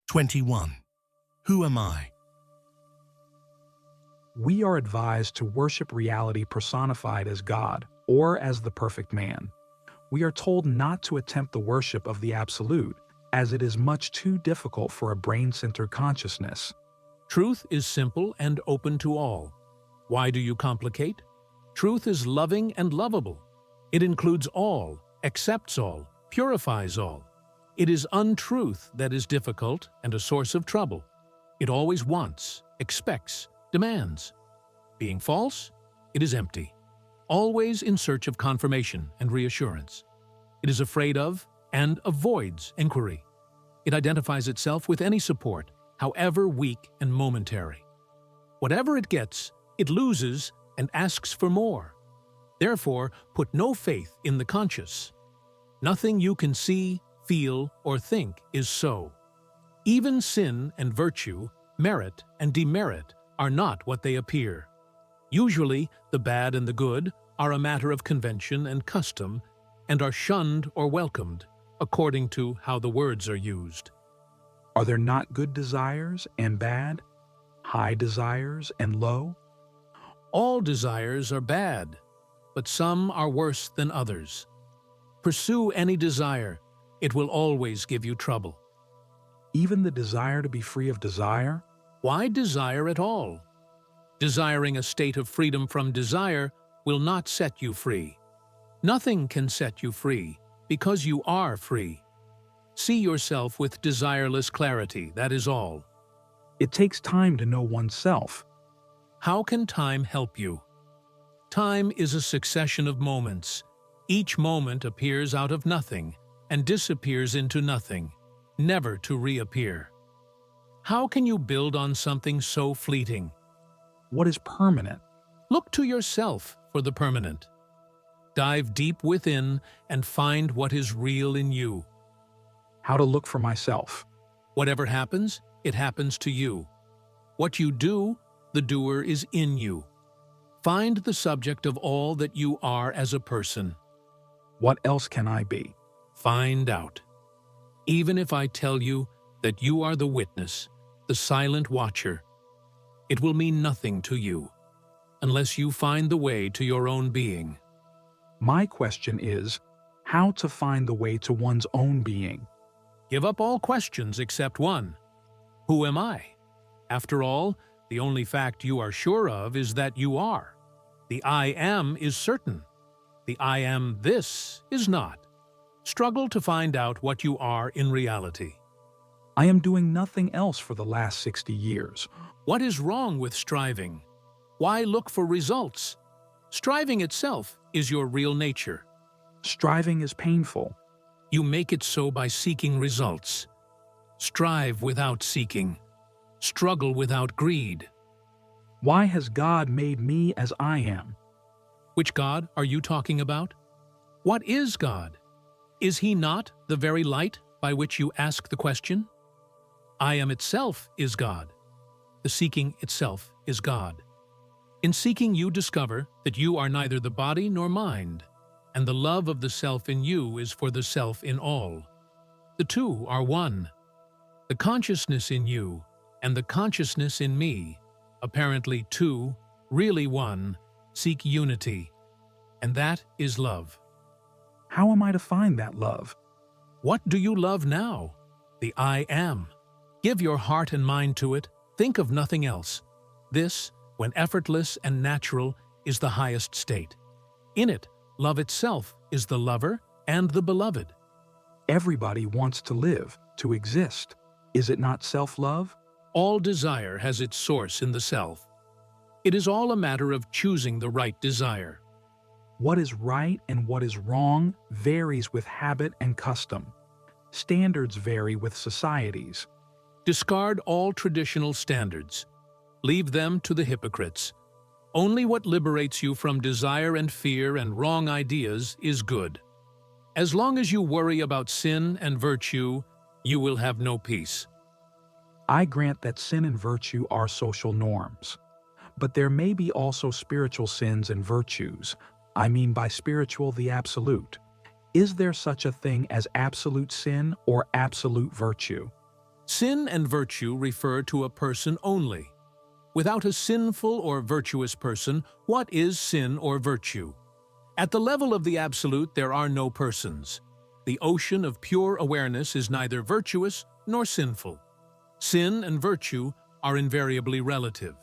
21. Who am I? We are advised to worship reality personified as God or as the perfect man. We are told not to attempt the worship of the Absolute, as it is much too difficult for a brain-centered consciousness. Truth is simple and open to all. Why do you complicate? Truth is loving and lovable. It includes all, accepts all, purifies all. It is untruth that is difficult and a source of trouble. It always wants, expects, demands. Being false, it is empty, always in search of confirmation and reassurance. It is afraid of and avoids inquiry. It identifies itself with any support, however weak and momentary. Whatever it gets, it loses and asks for more. Therefore, put no faith in the conscious. Nothing you can see, feel, or think is so. Even sin and virtue, merit and demerit are not what they appear. Usually, the bad and the good are a matter of convention and custom and are shunned or welcomed according to how the words are used. Are there not good desires and bad, high desires and low? All desires are bad, but some are worse than others. Pursue any desire, it will always give you trouble. Even the desire to be free of desire? Why desire at all? Desiring a state of freedom from desire will not set you free. Nothing can set you free because you are free. See yourself with desireless clarity, that is all. It takes time to know oneself. How can time help you? Time is a succession of moments. Each moment appears out of nothing and disappears into nothing, never to reappear. How can you build on something so fleeting? What is permanent? Look to yourself for the permanent. Dive deep within and find what is real in you. How to look for myself? Whatever happens, it happens to you. What you do, the doer is in you. Find the subject of all that you are as a person. What else can I be? Find out. Even if I tell you that you are the witness, the silent watcher, it will mean nothing to you, unless you find the way to your own being. My question is, how to find the way to one's own being? Give up all questions except one. Who am I? After all, the only fact you are sure of is that you are. The I am is certain. The I am this is not. Struggle to find out what you are in reality. I am doing nothing else for the last 60 years. What is wrong with striving? Why look for results? Striving itself is your real nature. Striving is painful. You make it so by seeking results. Strive without seeking. Struggle without greed. Why has God made me as I am? Which God are you talking about? What is God? Is He not the very light by which you ask the question? I am itself is God. The seeking itself is God. In seeking you discover that you are neither the body nor mind, and the love of the self in you is for the self in all. The two are one. The consciousness in you and the consciousness in me, apparently two, really one, seek unity, and that is love. How am I to find that love? What do you love now? The I am. Give your heart and mind to it. Think of nothing else. This, when effortless and natural, is the highest state. In it, love itself is the lover and the beloved. Everybody wants to live, to exist. Is it not self-love? All desire has its source in the self. It is all a matter of choosing the right desire. What is right and what is wrong varies with habit and custom. Standards vary with societies. Discard all traditional standards. Leave them to the hypocrites. Only what liberates you from desire and fear and wrong ideas is good. As long as you worry about sin and virtue, you will have no peace. I grant that sin and virtue are social norms. But there may be also spiritual sins and virtues. I mean by spiritual the absolute. Is there such a thing as absolute sin or absolute virtue? Sin and virtue refer to a person only. Without a sinful or virtuous person, what is sin or virtue? At the level of the Absolute, there are no persons. The ocean of pure awareness is neither virtuous nor sinful. Sin and virtue are invariably relative.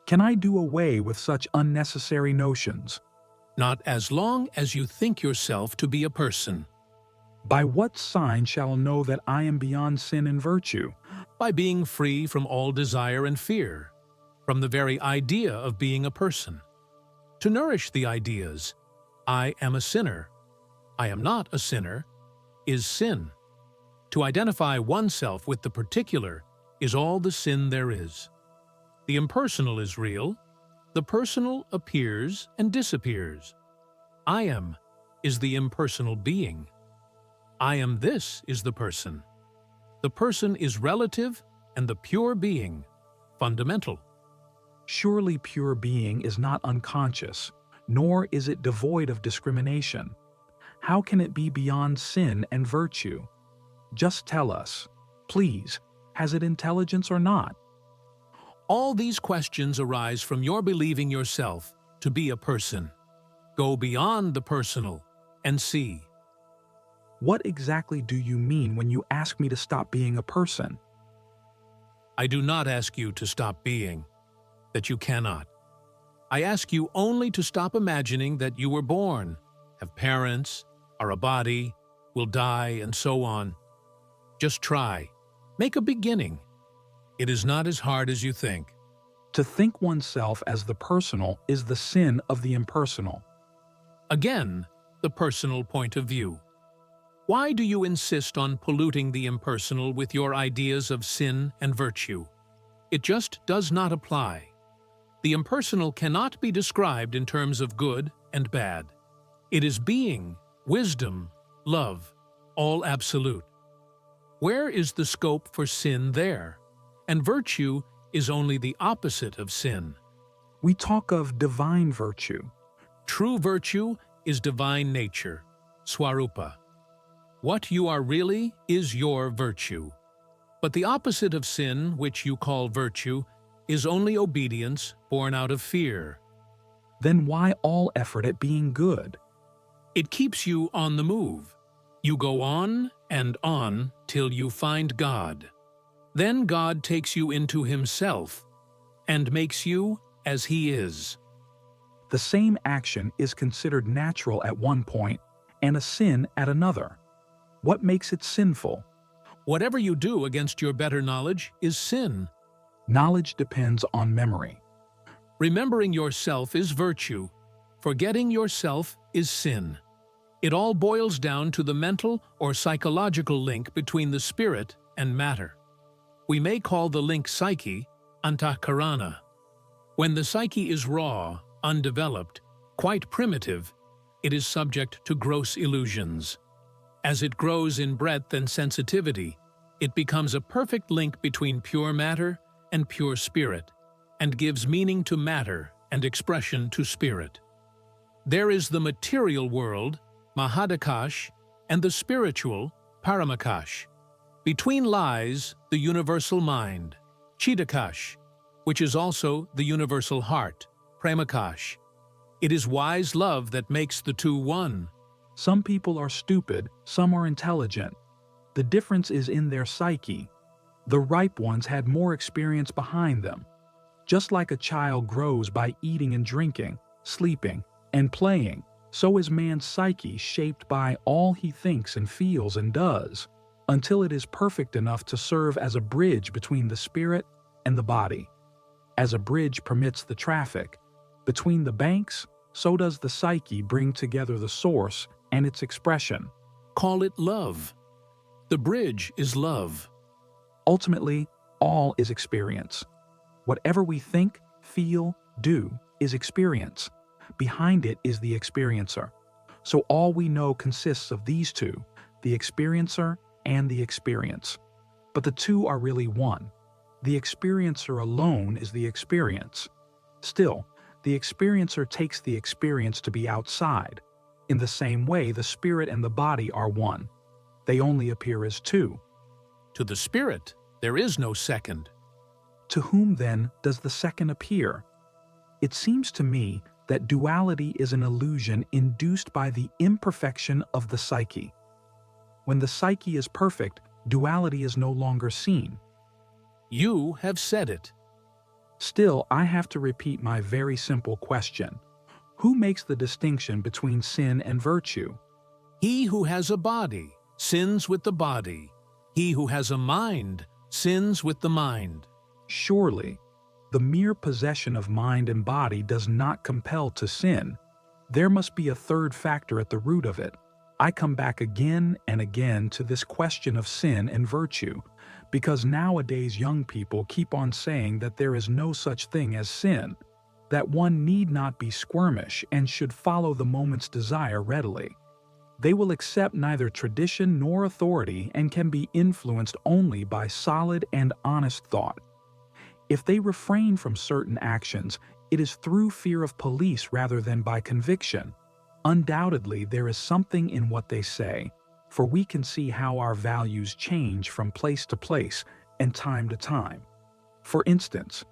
Can I do away with such unnecessary notions? Not as long as you think yourself to be a person. By what sign shall I know that I am beyond sin and virtue? By being free from all desire and fear, from the very idea of being a person. To nourish the ideas, I am a sinner, I am not a sinner, is sin. To identify oneself with the particular is all the sin there is. The impersonal is real, the personal appears and disappears. I am is the impersonal being. I am this is the person. The person is relative and the pure being, fundamental. Surely pure being is not unconscious, nor is it devoid of discrimination. How can it be beyond sin and virtue? Just tell us, please, has it intelligence or not? All these questions arise from your believing yourself to be a person. Go beyond the personal and see. What exactly do you mean when you ask me to stop being a person? I do not ask you to stop being, that you cannot. I ask you only to stop imagining that you were born, have parents, are a body, will die, and so on. Just try. Make a beginning. It is not as hard as you think. To think oneself as the personal is the sin of the impersonal. Again, the personal point of view. Why do you insist on polluting the impersonal with your ideas of sin and virtue? It just does not apply. The impersonal cannot be described in terms of good and bad. It is being, wisdom, love, all absolute. Where is the scope for sin there? And virtue is only the opposite of sin. We talk of divine virtue. True virtue is divine nature, swarupa. What you are really is your virtue. But the opposite of sin, which you call virtue, is only obedience born out of fear. Then why all effort at being good? It keeps you on the move. You go on and on till you find God. Then God takes you into Himself and makes you as He is. The same action is considered natural at one point and a sin at another. What makes it sinful? Whatever you do against your better knowledge is sin. Knowledge depends on memory. Remembering yourself is virtue. Forgetting yourself is sin. It all boils down to the mental or psychological link between the spirit and matter. We may call the link psyche, antahkarana. When the psyche is raw, undeveloped, quite primitive, it is subject to gross illusions. As it grows in breadth and sensitivity, it becomes a perfect link between pure matter and pure spirit, and gives meaning to matter and expression to spirit. There is the material world, Mahadakash, and the spiritual, Paramakash. Between lies the universal mind, Chidakash, which is also the universal heart, Pramakash. It is wise love that makes the two one. Some people are stupid, some are intelligent. The difference is in their psyche. The ripe ones had more experience behind them. Just like a child grows by eating and drinking, sleeping, and playing, so is man's psyche shaped by all he thinks and feels and does, until it is perfect enough to serve as a bridge between the spirit and the body. As a bridge permits the traffic between the banks, so does the psyche bring together the source and its expression. Call it love. The bridge is love. Ultimately, all is experience. Whatever we think, feel, do is experience. Behind it is the experiencer. So all we know consists of these two, the experiencer and the experience. But the two are really one. The experiencer alone is the experience. Still, the experiencer takes the experience to be outside. In the same way, the spirit and the body are one. They only appear as two. To the spirit, There is no second. To whom, then, does the second appear? It seems to me that duality is an illusion induced by the imperfection of the psyche. When the psyche is perfect, duality is no longer seen. You have said it. Still, I have to repeat my very simple question. Who makes the distinction between sin and virtue? He who has a body sins with the body. He who has a mind sins with the mind. Surely, the mere possession of mind and body does not compel to sin. There must be a third factor at the root of it. I come back again and again to this question of sin and virtue, because nowadays young people keep on saying that there is no such thing as sin, that one need not be squirmish and should follow the moment's desire readily. They will accept neither tradition nor authority and can be influenced only by solid and honest thought. If they refrain from certain actions, it is through fear of police rather than by conviction. Undoubtedly, there is something in what they say, for we can see how our values change from place to place and time to time. For instance,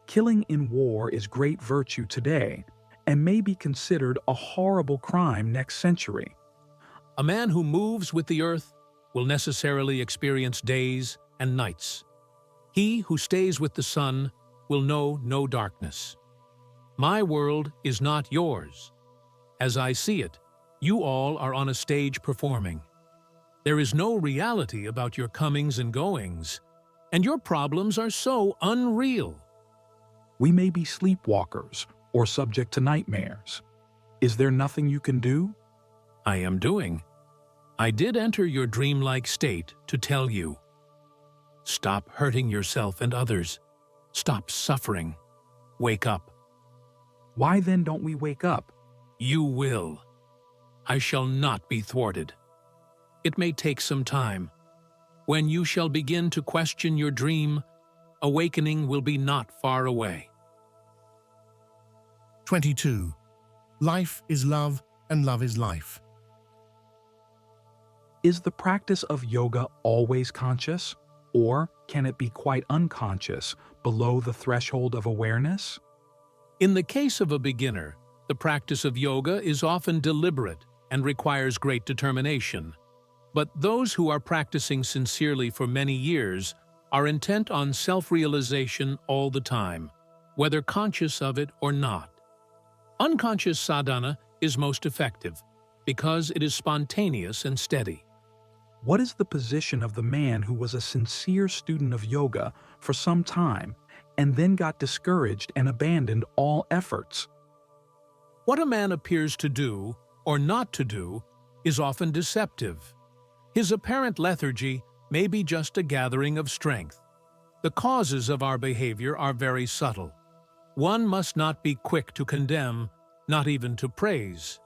killing in war is great virtue today and may be considered a horrible crime next century. A man who moves with the earth will necessarily experience days and nights. He who stays with the sun will know no darkness. My world is not yours. As I see it, you all are on a stage performing. There is no reality about your comings and goings, and your problems are so unreal. We may be sleepwalkers or subject to nightmares. Is there nothing you can do? I am doing. I did enter your dreamlike state to tell you. Stop hurting yourself and others. Stop suffering. Wake up. Why then don't we wake up? You will. I shall not be thwarted. It may take some time. When you shall begin to question your dream, awakening will be not far away. 22. Life is love and love is life. Is the practice of yoga always conscious, or can it be quite unconscious, below the threshold of awareness? In the case of a beginner, the practice of yoga is often deliberate and requires great determination. But those who are practicing sincerely for many years are intent on self-realization all the time, whether conscious of it or not. Unconscious sadhana is most effective because it is spontaneous and steady. What is the position of the man who was a sincere student of yoga for some time and then got discouraged and abandoned all efforts? What a man appears to do or not to do is often deceptive. His apparent lethargy may be just a gathering of strength. The causes of our behavior are very subtle. One must not be quick to condemn, not even to praise.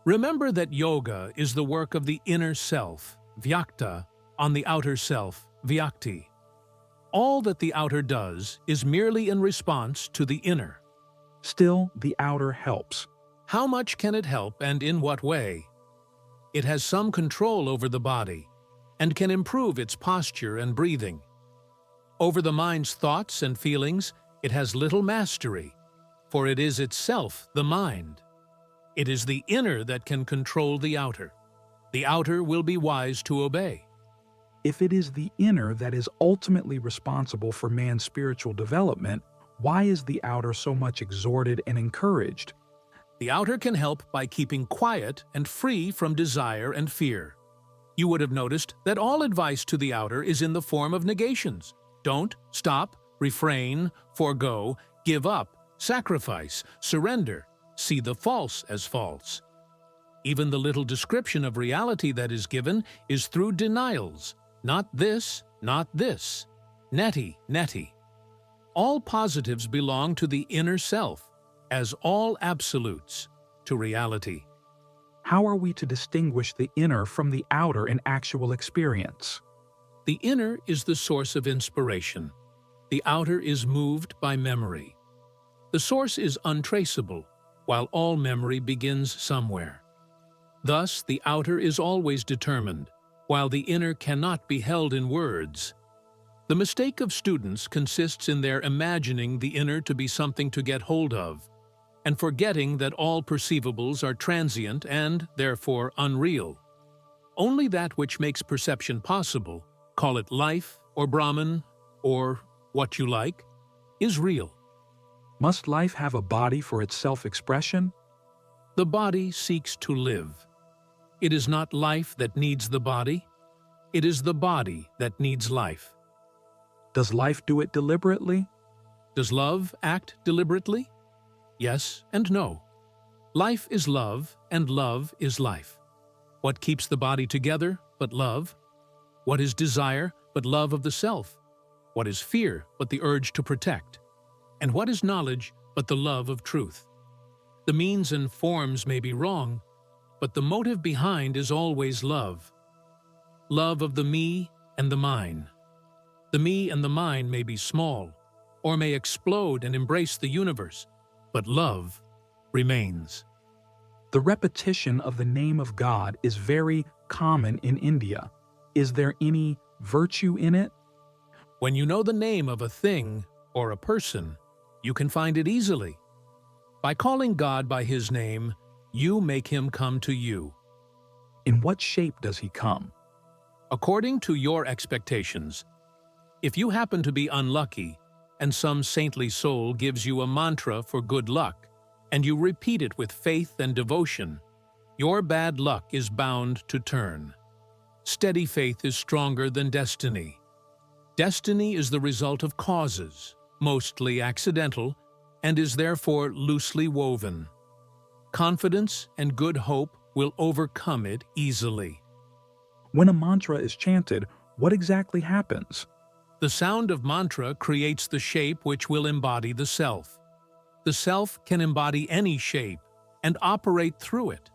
Remember that yoga is the work of the inner self, vyakta, on the outer self, vyakti. All that the outer does is merely in response to the inner. Still, the outer helps. How much can it help and in what way? It has some control over the body and can improve its posture and breathing. Over the mind's thoughts and feelings, it has little mastery, for it is itself the mind. It is the inner that can control the outer. The outer will be wise to obey. If it is the inner that is ultimately responsible for man's spiritual development, why is the outer so much exhorted and encouraged? The outer can help by keeping quiet and free from desire and fear. You would have noticed that all advice to the outer is in the form of negations. Don't, stop, refrain, forego, give up, sacrifice, surrender, see the false as false. Even the little description of reality that is given is through denials. Not this, netty, netty. All positives belong to the inner self, as all absolutes to reality. How are we to distinguish the inner from the outer in actual experience? The inner is the source of inspiration. The outer is moved by memory. The source is untraceable, while all memory begins somewhere. Thus, the outer is always determined, while the inner cannot be held in words. The mistake of students consists in their imagining the inner to be something to get hold of, and forgetting that all perceivables are transient and, therefore, unreal. Only that which makes perception possible, call it life or Brahman or what you like, is real. Must life have a body for its self-expression? The body seeks to live. It is not life that needs the body. It is the body that needs life. Does life do it deliberately? Does love act deliberately? Yes and no. Life is love, and love is life. What keeps the body together but love? What is desire but love of the self? What is fear but the urge to protect? And what is knowledge but the love of truth? The means and forms may be wrong, but the motive behind is always love. Love of the me and the mine. The me and the mine may be small, or may explode and embrace the universe, but love remains. The repetition of the name of God is very common in India. Is there any virtue in it? When you know the name of a thing or a person, you can find it easily. By calling God by His name, you make Him come to you. In what shape does He come? According to your expectations. If you happen to be unlucky, and some saintly soul gives you a mantra for good luck, and you repeat it with faith and devotion, your bad luck is bound to turn. Steady faith is stronger than destiny. Destiny is the result of causes, mostly accidental, and is therefore loosely woven. Confidence and good hope will overcome it easily. When a mantra is chanted, what exactly happens? The sound of mantra creates the shape which will embody the self. The self can embody any shape and operate through it.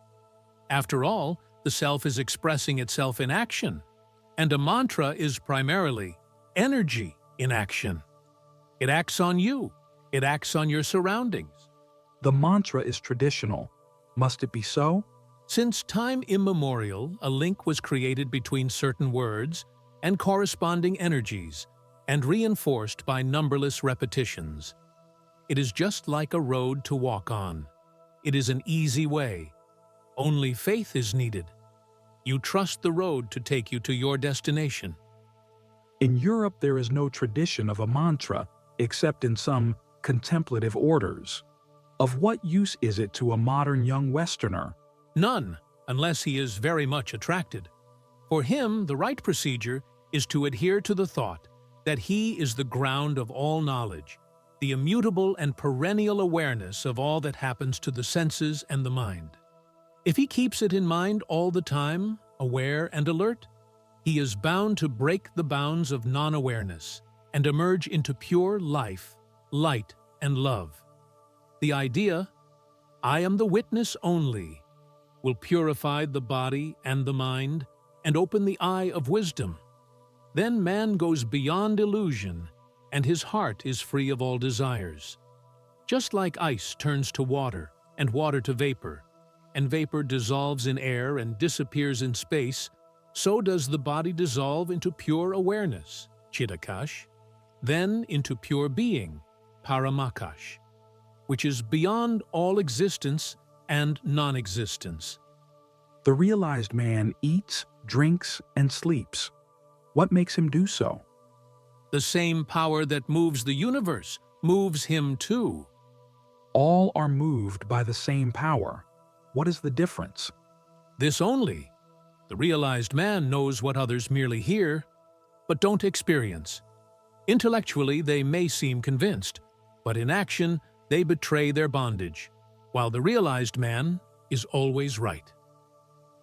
After all, the self is expressing itself in action, and a mantra is primarily energy in action. It acts on you. It acts on your surroundings. The mantra is traditional. Must it be so? Since time immemorial, a link was created between certain words and corresponding energies, and reinforced by numberless repetitions. It is just like a road to walk on. It is an easy way. Only faith is needed. You trust the road to take you to your destination. In Europe, there is no tradition of a mantra, except in some contemplative orders. Of what use is it to a modern young Westerner? None, unless he is very much attracted. For him, the right procedure is to adhere to the thought that he is the ground of all knowledge, the immutable and perennial awareness of all that happens to the senses and the mind. If he keeps it in mind all the time, aware and alert, he is bound to break the bounds of non-awareness and emerge into pure life, light, and love. The idea, I am the witness only, will purify the body and the mind and open the eye of wisdom. Then man goes beyond illusion, and his heart is free of all desires. Just like ice turns to water, and water to vapor, and vapor dissolves in air and disappears in space, so does the body dissolve into pure awareness, Chidakash, then into pure being, Paramakash, which is beyond all existence and non-existence. The realized man eats, drinks, and sleeps. What makes him do so? The same power that moves the universe moves him too. All are moved by the same power. What is the difference? This only. The realized man knows what others merely hear, but don't experience. Intellectually, they may seem convinced, but in action, they betray their bondage, while the realized man is always right.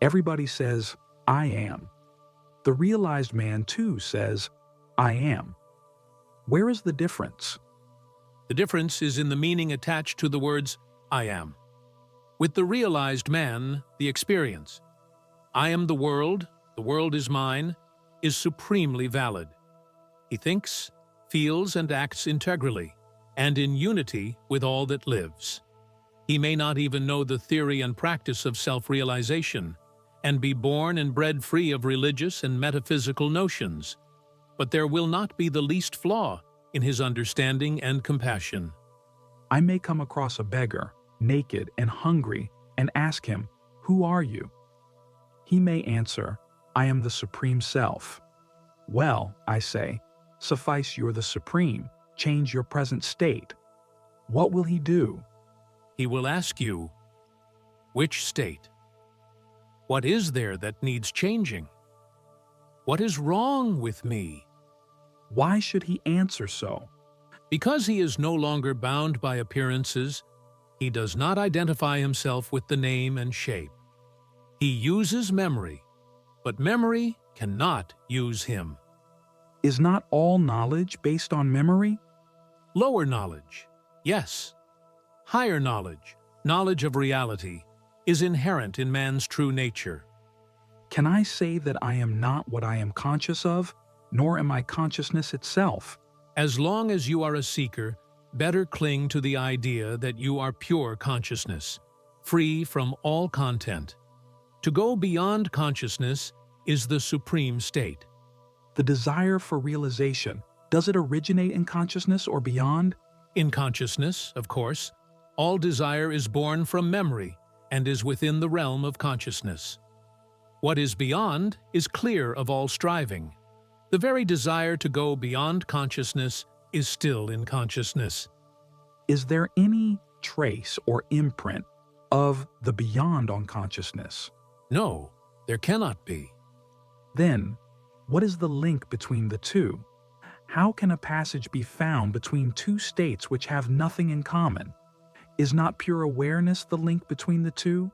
Everybody says, I am. The realized man, too, says, I am. Where is the difference? The difference is in the meaning attached to the words, I am. With the realized man, the experience, I am the world is mine, is supremely valid. He thinks, feels, and acts integrally, and in unity with all that lives. He may not even know the theory and practice of self-realization, and be born and bred free of religious and metaphysical notions. but there will not be the least flaw in his understanding and compassion. I may come across a beggar, naked and hungry, and ask him, "Who are you?" He may answer, "I am the Supreme Self." "Well," I say, "suffice you're the Supreme, change your present state." What will he do? He will ask you, which state? What is there that needs changing? What is wrong with me? Why should he answer so? Because he is no longer bound by appearances, he does not identify himself with the name and shape. He uses memory, but memory cannot use him. Is not all knowledge based on memory? Lower knowledge, yes. Higher knowledge, knowledge of reality, is inherent in man's true nature. Can I say that I am not what I am conscious of, nor am I consciousness itself? As long as you are a seeker, better cling to the idea that you are pure consciousness, free from all content. To go beyond consciousness is the supreme state. The desire for realization, does it originate in consciousness or beyond? In consciousness, of course, all desire is born from memory and is within the realm of consciousness. What is beyond is clear of all striving. The very desire to go beyond consciousness is still in consciousness. Is there any trace or imprint of the beyond on consciousness? No, there cannot be. Then, what is the link between the two? How can a passage be found between two states which have nothing in common? Is not pure awareness the link between the two?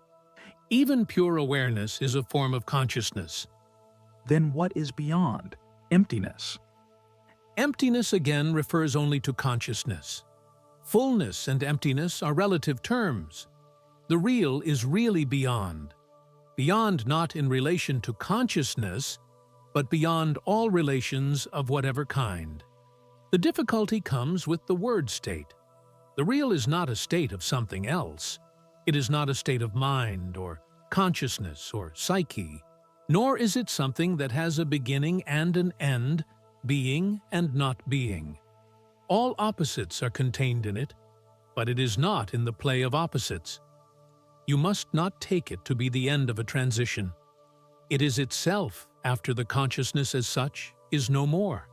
Even pure awareness is a form of consciousness. Then what is beyond? Emptiness. Emptiness again refers only to consciousness. Fullness and emptiness are relative terms. The real is really beyond. Beyond not in relation to consciousness, but beyond all relations of whatever kind. The difficulty comes with the word state. The real is not a state of something else. It is not a state of mind or consciousness or psyche, nor is it something that has a beginning and an end, being and not being. All opposites are contained in it, but it is not in the play of opposites. You must not take it to be the end of a transition. It is itself after the consciousness as such is no more.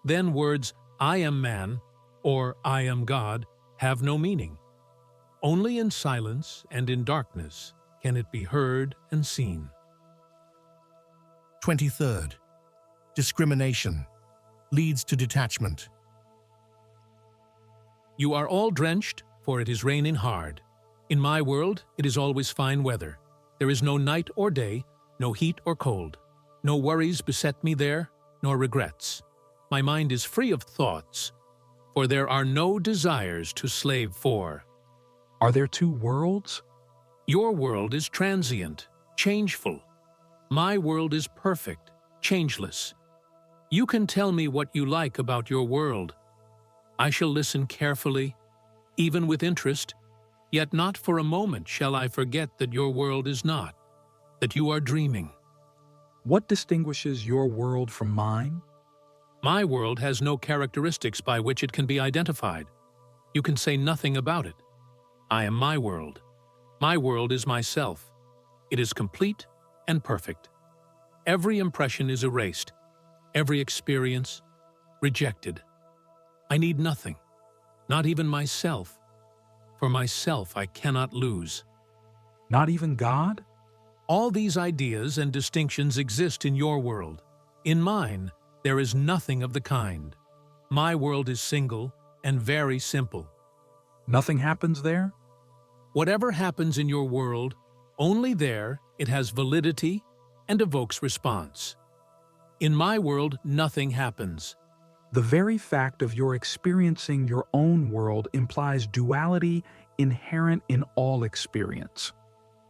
Then words, "I am man," or "I am God," have no meaning. Only in silence and in darkness can it be heard and seen. 23rd. Discrimination leads to detachment. You are all drenched, for it is raining hard. In my world, it is always fine weather. There is no night or day, no heat or cold. No worries beset me there, nor regrets. My mind is free of thoughts, for there are no desires to slave for. Are there two worlds? Your world is transient, changeful. My world is perfect, changeless. You can tell me what you like about your world. I shall listen carefully, even with interest, yet not for a moment shall I forget that your world is not, that you are dreaming. What distinguishes your world from mine? My world has no characteristics by which it can be identified. You can say nothing about it. I am my world. My world is myself. It is complete and perfect. Every impression is erased, every experience rejected. I need nothing, not even myself. For myself I cannot lose. Not even God? All these ideas and distinctions exist in your world. In mine, there is nothing of the kind. My world is single and very simple. Nothing happens there? Whatever happens in your world, only there it has validity and evokes response. In my world, nothing happens. The very fact of your experiencing your own world implies duality inherent in all experience.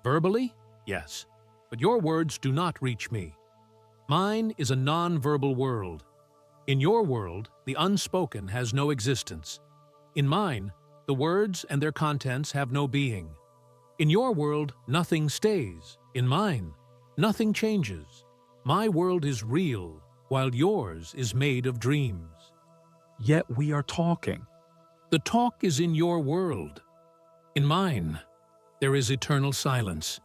Verbally, yes, but your words do not reach me. Mine is a non-verbal world. In your world, the unspoken has no existence. In mine, the words and their contents have no being. In your world, nothing stays. In mine, nothing changes. My world is real, while yours is made of dreams. Yet we are talking. The talk is in your world. In mine, there is eternal silence.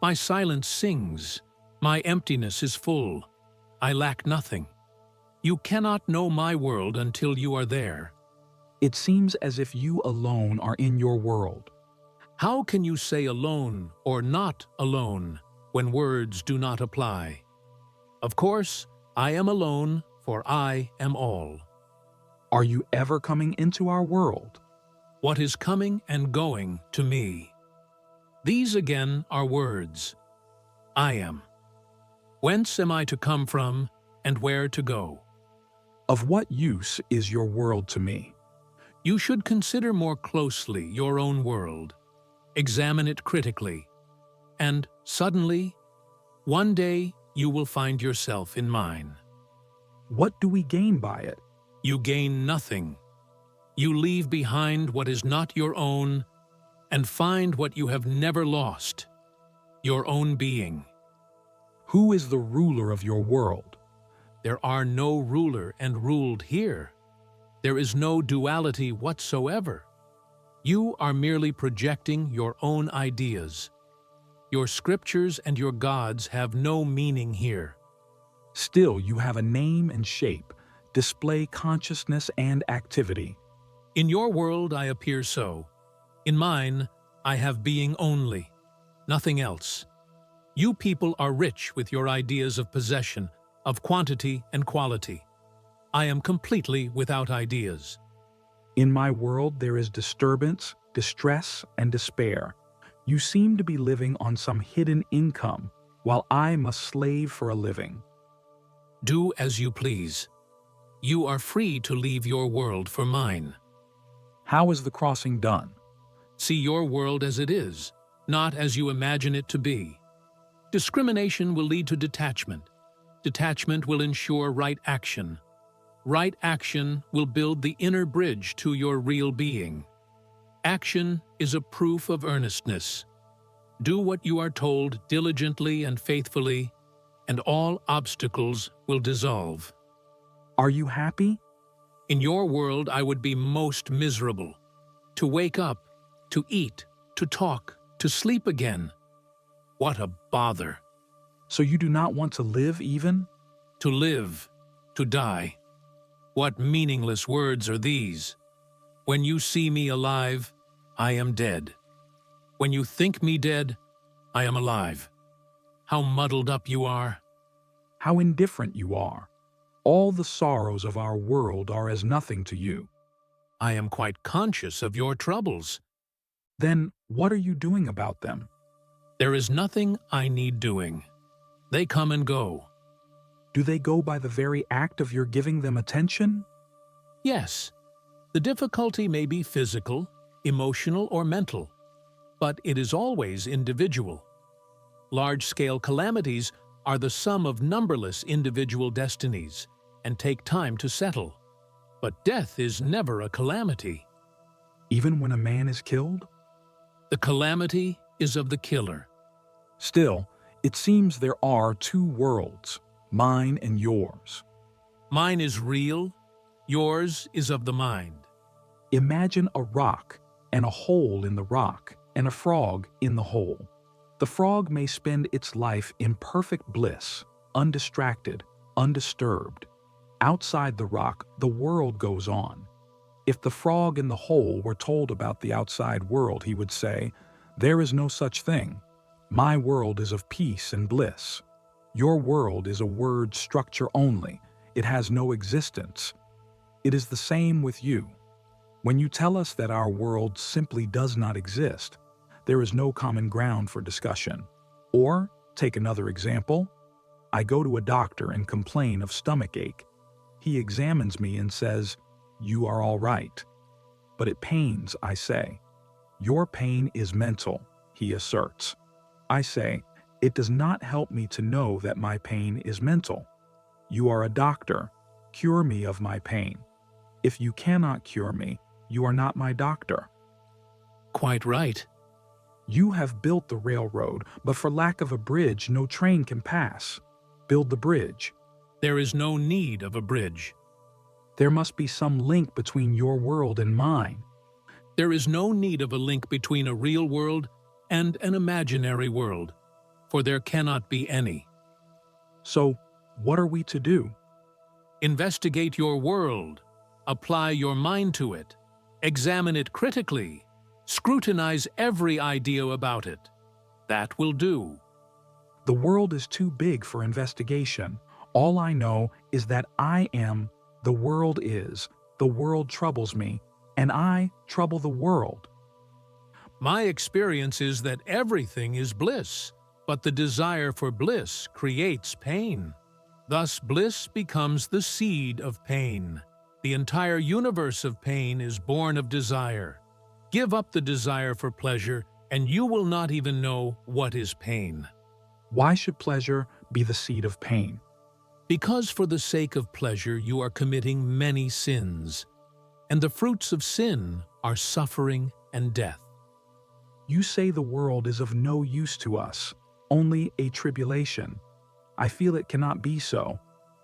My silence sings. My emptiness is full. I lack nothing. You cannot know my world until you are there. It seems as if you alone are in your world. How can you say alone or not alone when words do not apply? Of course, I am alone, for I am all. Are you ever coming into our world? What is coming and going to me? These again are words. I am. Whence am I to come from, and where to go? Of what use is your world to me? You should consider more closely your own world. Examine it critically. And suddenly, one day you will find yourself in mine. What do we gain by it? You gain nothing. You leave behind what is not your own and find what you have never lost, your own being. Who is the ruler of your world? There are no ruler and ruled here. There is no duality whatsoever. You are merely projecting your own ideas. Your scriptures and your gods have no meaning here. Still, you have a name and shape, display consciousness and activity. In your world I appear so. In mine, I have being only, nothing else. You people are rich with your ideas of possession, of quantity and quality. I am completely without ideas. In my world there is disturbance, distress, and despair. You seem to be living on some hidden income, while I must slave for a living. Do as you please. You are free to leave your world for mine. How is the crossing done? See your world as it is, not as you imagine it to be. Discrimination will lead to detachment. Detachment will ensure right action. Right action will build the inner bridge to your real being. Action is a proof of earnestness. Do what you are told diligently and faithfully, and all obstacles will dissolve. Are you happy? In your world, I would be most miserable. To wake up, to eat, to talk, to sleep again. What a bother. So you do not want to live even? To live, to die. What meaningless words are these? When you see me alive, I am dead. When you think me dead, I am alive. How muddled up you are. How indifferent you are. All the sorrows of our world are as nothing to you. I am quite conscious of your troubles. Then what are you doing about them? There is nothing I need doing. They come and go. Do they go by the very act of your giving them attention? Yes, the difficulty may be physical, emotional, or mental, but it is always individual. Large-scale calamities are the sum of numberless individual destinies and take time to settle. But death is never a calamity. Even when a man is killed? The calamity is of the killer. Still, it seems there are two worlds, mine and yours. Mine is real, yours is of the mind. Imagine a rock and a hole in the rock and a frog in the hole. The frog may spend its life in perfect bliss, undistracted, undisturbed. Outside the rock, the world goes on. If the frog in the hole were told about the outside world, he would say, "There is no such thing. My world is of peace and bliss. Your world is a word structure only. It has no existence." It is the same with you. When you tell us that our world simply does not exist, there is no common ground for discussion. Or, take another example. I go to a doctor and complain of stomach ache. He examines me and says, "You are all right." "But it pains," I say. "Your pain is mental," he asserts. I say, "It does not help me to know that my pain is mental. You are a doctor. Cure me of my pain. If you cannot cure me, you are not my doctor." Quite right. You have built the railroad, but for lack of a bridge, no train can pass. Build the bridge. There is no need of a bridge. There must be some link between your world and mine. There is no need of a link between a real world and an imaginary world, for there cannot be any. So, what are we to do? Investigate your world, apply your mind to it, examine it critically, scrutinize every idea about it. That will do. The world is too big for investigation. All I know is that I am, the world is, the world troubles me, and I trouble the world. My experience is that everything is bliss, but the desire for bliss creates pain. Thus, bliss becomes the seed of pain. The entire universe of pain is born of desire. Give up the desire for pleasure, and you will not even know what is pain. Why should pleasure be the seed of pain? Because for the sake of pleasure you are committing many sins, and the fruits of sin are suffering and death. You say the world is of no use to us, only a tribulation. I feel it cannot be so.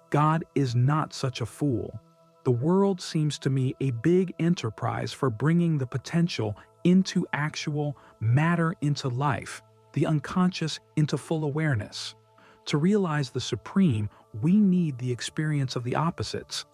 God is not such a fool. The world seems to me a big enterprise for bringing the potential into actual matter into life, the unconscious into full awareness. To realize the supreme, we need the experience of the opposites.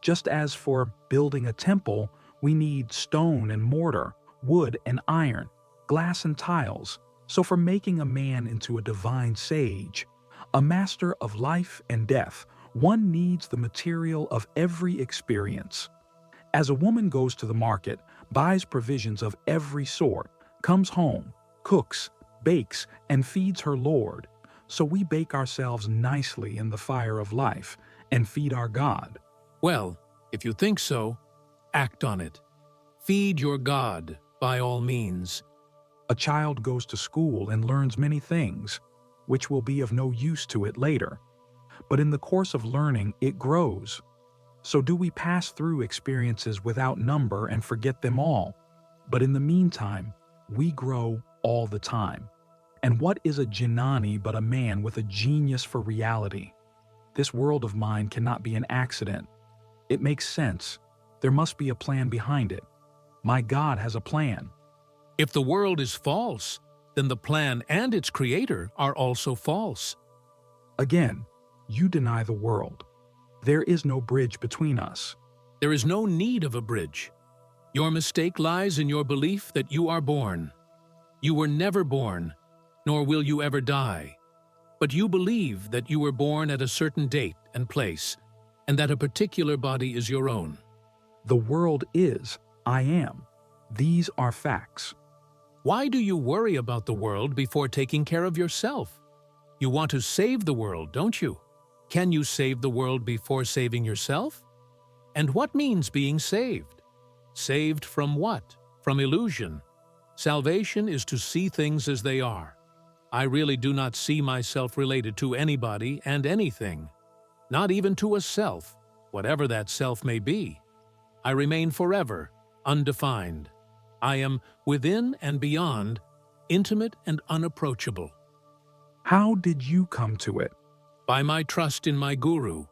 Just as for building a temple, we need stone and mortar, wood and iron, glass and tiles. So for making a man into a divine sage, a master of life and death, one needs the material of every experience. As a woman goes to the market, buys provisions of every sort, comes home, cooks, bakes, and feeds her Lord, so we bake ourselves nicely in the fire of life and feed our God. Well, if you think so, act on it. Feed your God by all means. A child goes to school and learns many things, which will be of no use to it later. But in the course of learning, it grows. So do we pass through experiences without number and forget them all? But in the meantime, we grow all the time. And what is a Jnani but a man with a genius for reality? This world of mine cannot be an accident. It makes sense. There must be a plan behind it. My God has a plan. If the world is false, then the plan and its creator are also false. Again, you deny the world. There is no bridge between us. There is no need of a bridge. Your mistake lies in your belief that you are born. You were never born, nor will you ever die. But you believe that you were born at a certain date and place, and that a particular body is your own. The world is, I am. These are facts. Why do you worry about the world before taking care of yourself? You want to save the world, don't you? Can you save the world before saving yourself? And what means being saved? Saved from what? From illusion. Salvation is to see things as they are. I really do not see myself related to anybody and anything, not even to a self, whatever that self may be. I remain forever, undefined. I am within and beyond, intimate and unapproachable. How did you come to it? By my trust in my guru.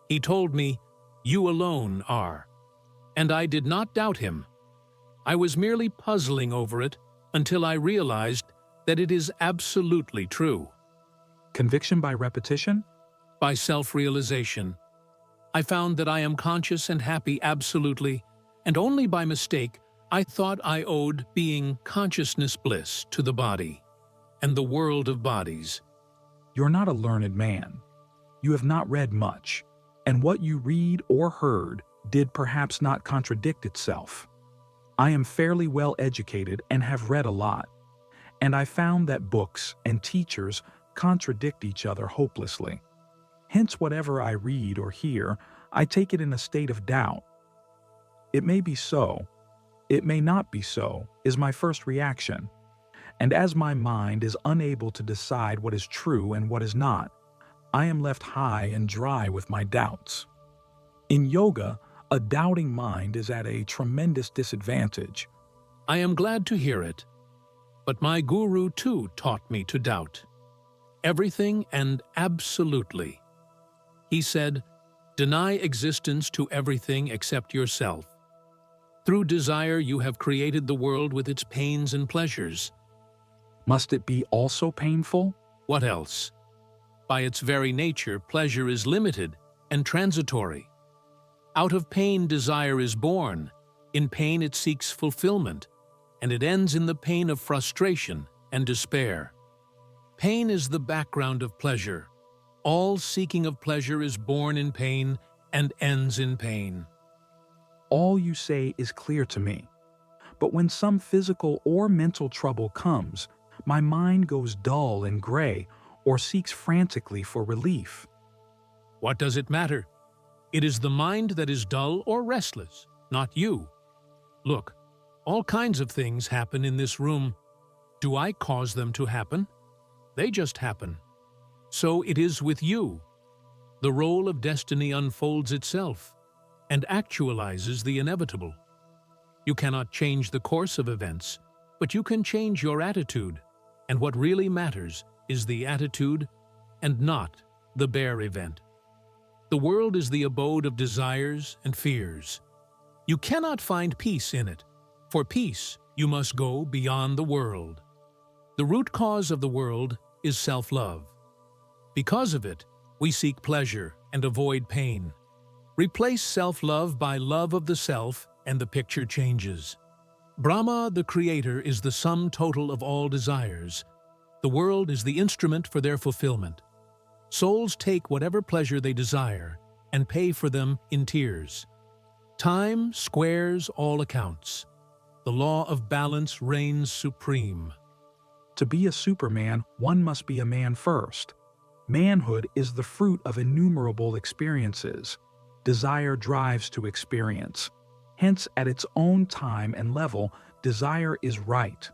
He told me, "You alone are." And I did not doubt him. I was merely puzzling over it until I realized that it is absolutely true. Conviction by repetition? By self-realization. I found that I am conscious and happy absolutely, and only by mistake I thought I owed being consciousness bliss to the body and the world of bodies. You're not a learned man. You have not read much, and what you read or heard did perhaps not contradict itself. I am fairly well educated and have read a lot, and I found that books and teachers contradict each other hopelessly. Hence, whatever I read or hear, I take it in a state of doubt. It may be so, it may not be so, is my first reaction. And as my mind is unable to decide what is true and what is not, I am left high and dry with my doubts. In yoga, a doubting mind is at a tremendous disadvantage. I am glad to hear it. But my guru too taught me to doubt. Everything and absolutely. He said, "Deny existence to everything except yourself. Through desire you have created the world with its pains and pleasures." Must it be also painful? What else? By its very nature, pleasure is limited and transitory. Out of pain, desire is born. In pain, it seeks fulfillment, and it ends in the pain of frustration and despair. Pain is the background of pleasure. All seeking of pleasure is born in pain and ends in pain. All you say is clear to me. But when some physical or mental trouble comes, my mind goes dull and gray or seeks frantically for relief. What does it matter? It is the mind that is dull or restless, not you. Look, all kinds of things happen in this room. Do I cause them to happen? They just happen. So it is with you. The role of destiny unfolds itself and actualizes the inevitable. You cannot change the course of events, but you can change your attitude, and what really matters is the attitude and not the bare event. The world is the abode of desires and fears. You cannot find peace in it. For peace, you must go beyond the world. The root cause of the world is self-love. Because of it, we seek pleasure and avoid pain. Replace self-love by love of the self, and the picture changes. Brahma, the creator, is the sum total of all desires. The world is the instrument for their fulfillment. Souls take whatever pleasure they desire and pay for them in tears. Time squares all accounts. The law of balance reigns supreme. To be a Superman, one must be a man first. Manhood is the fruit of innumerable experiences. Desire drives to experience. Hence, at its own time and level, desire is right.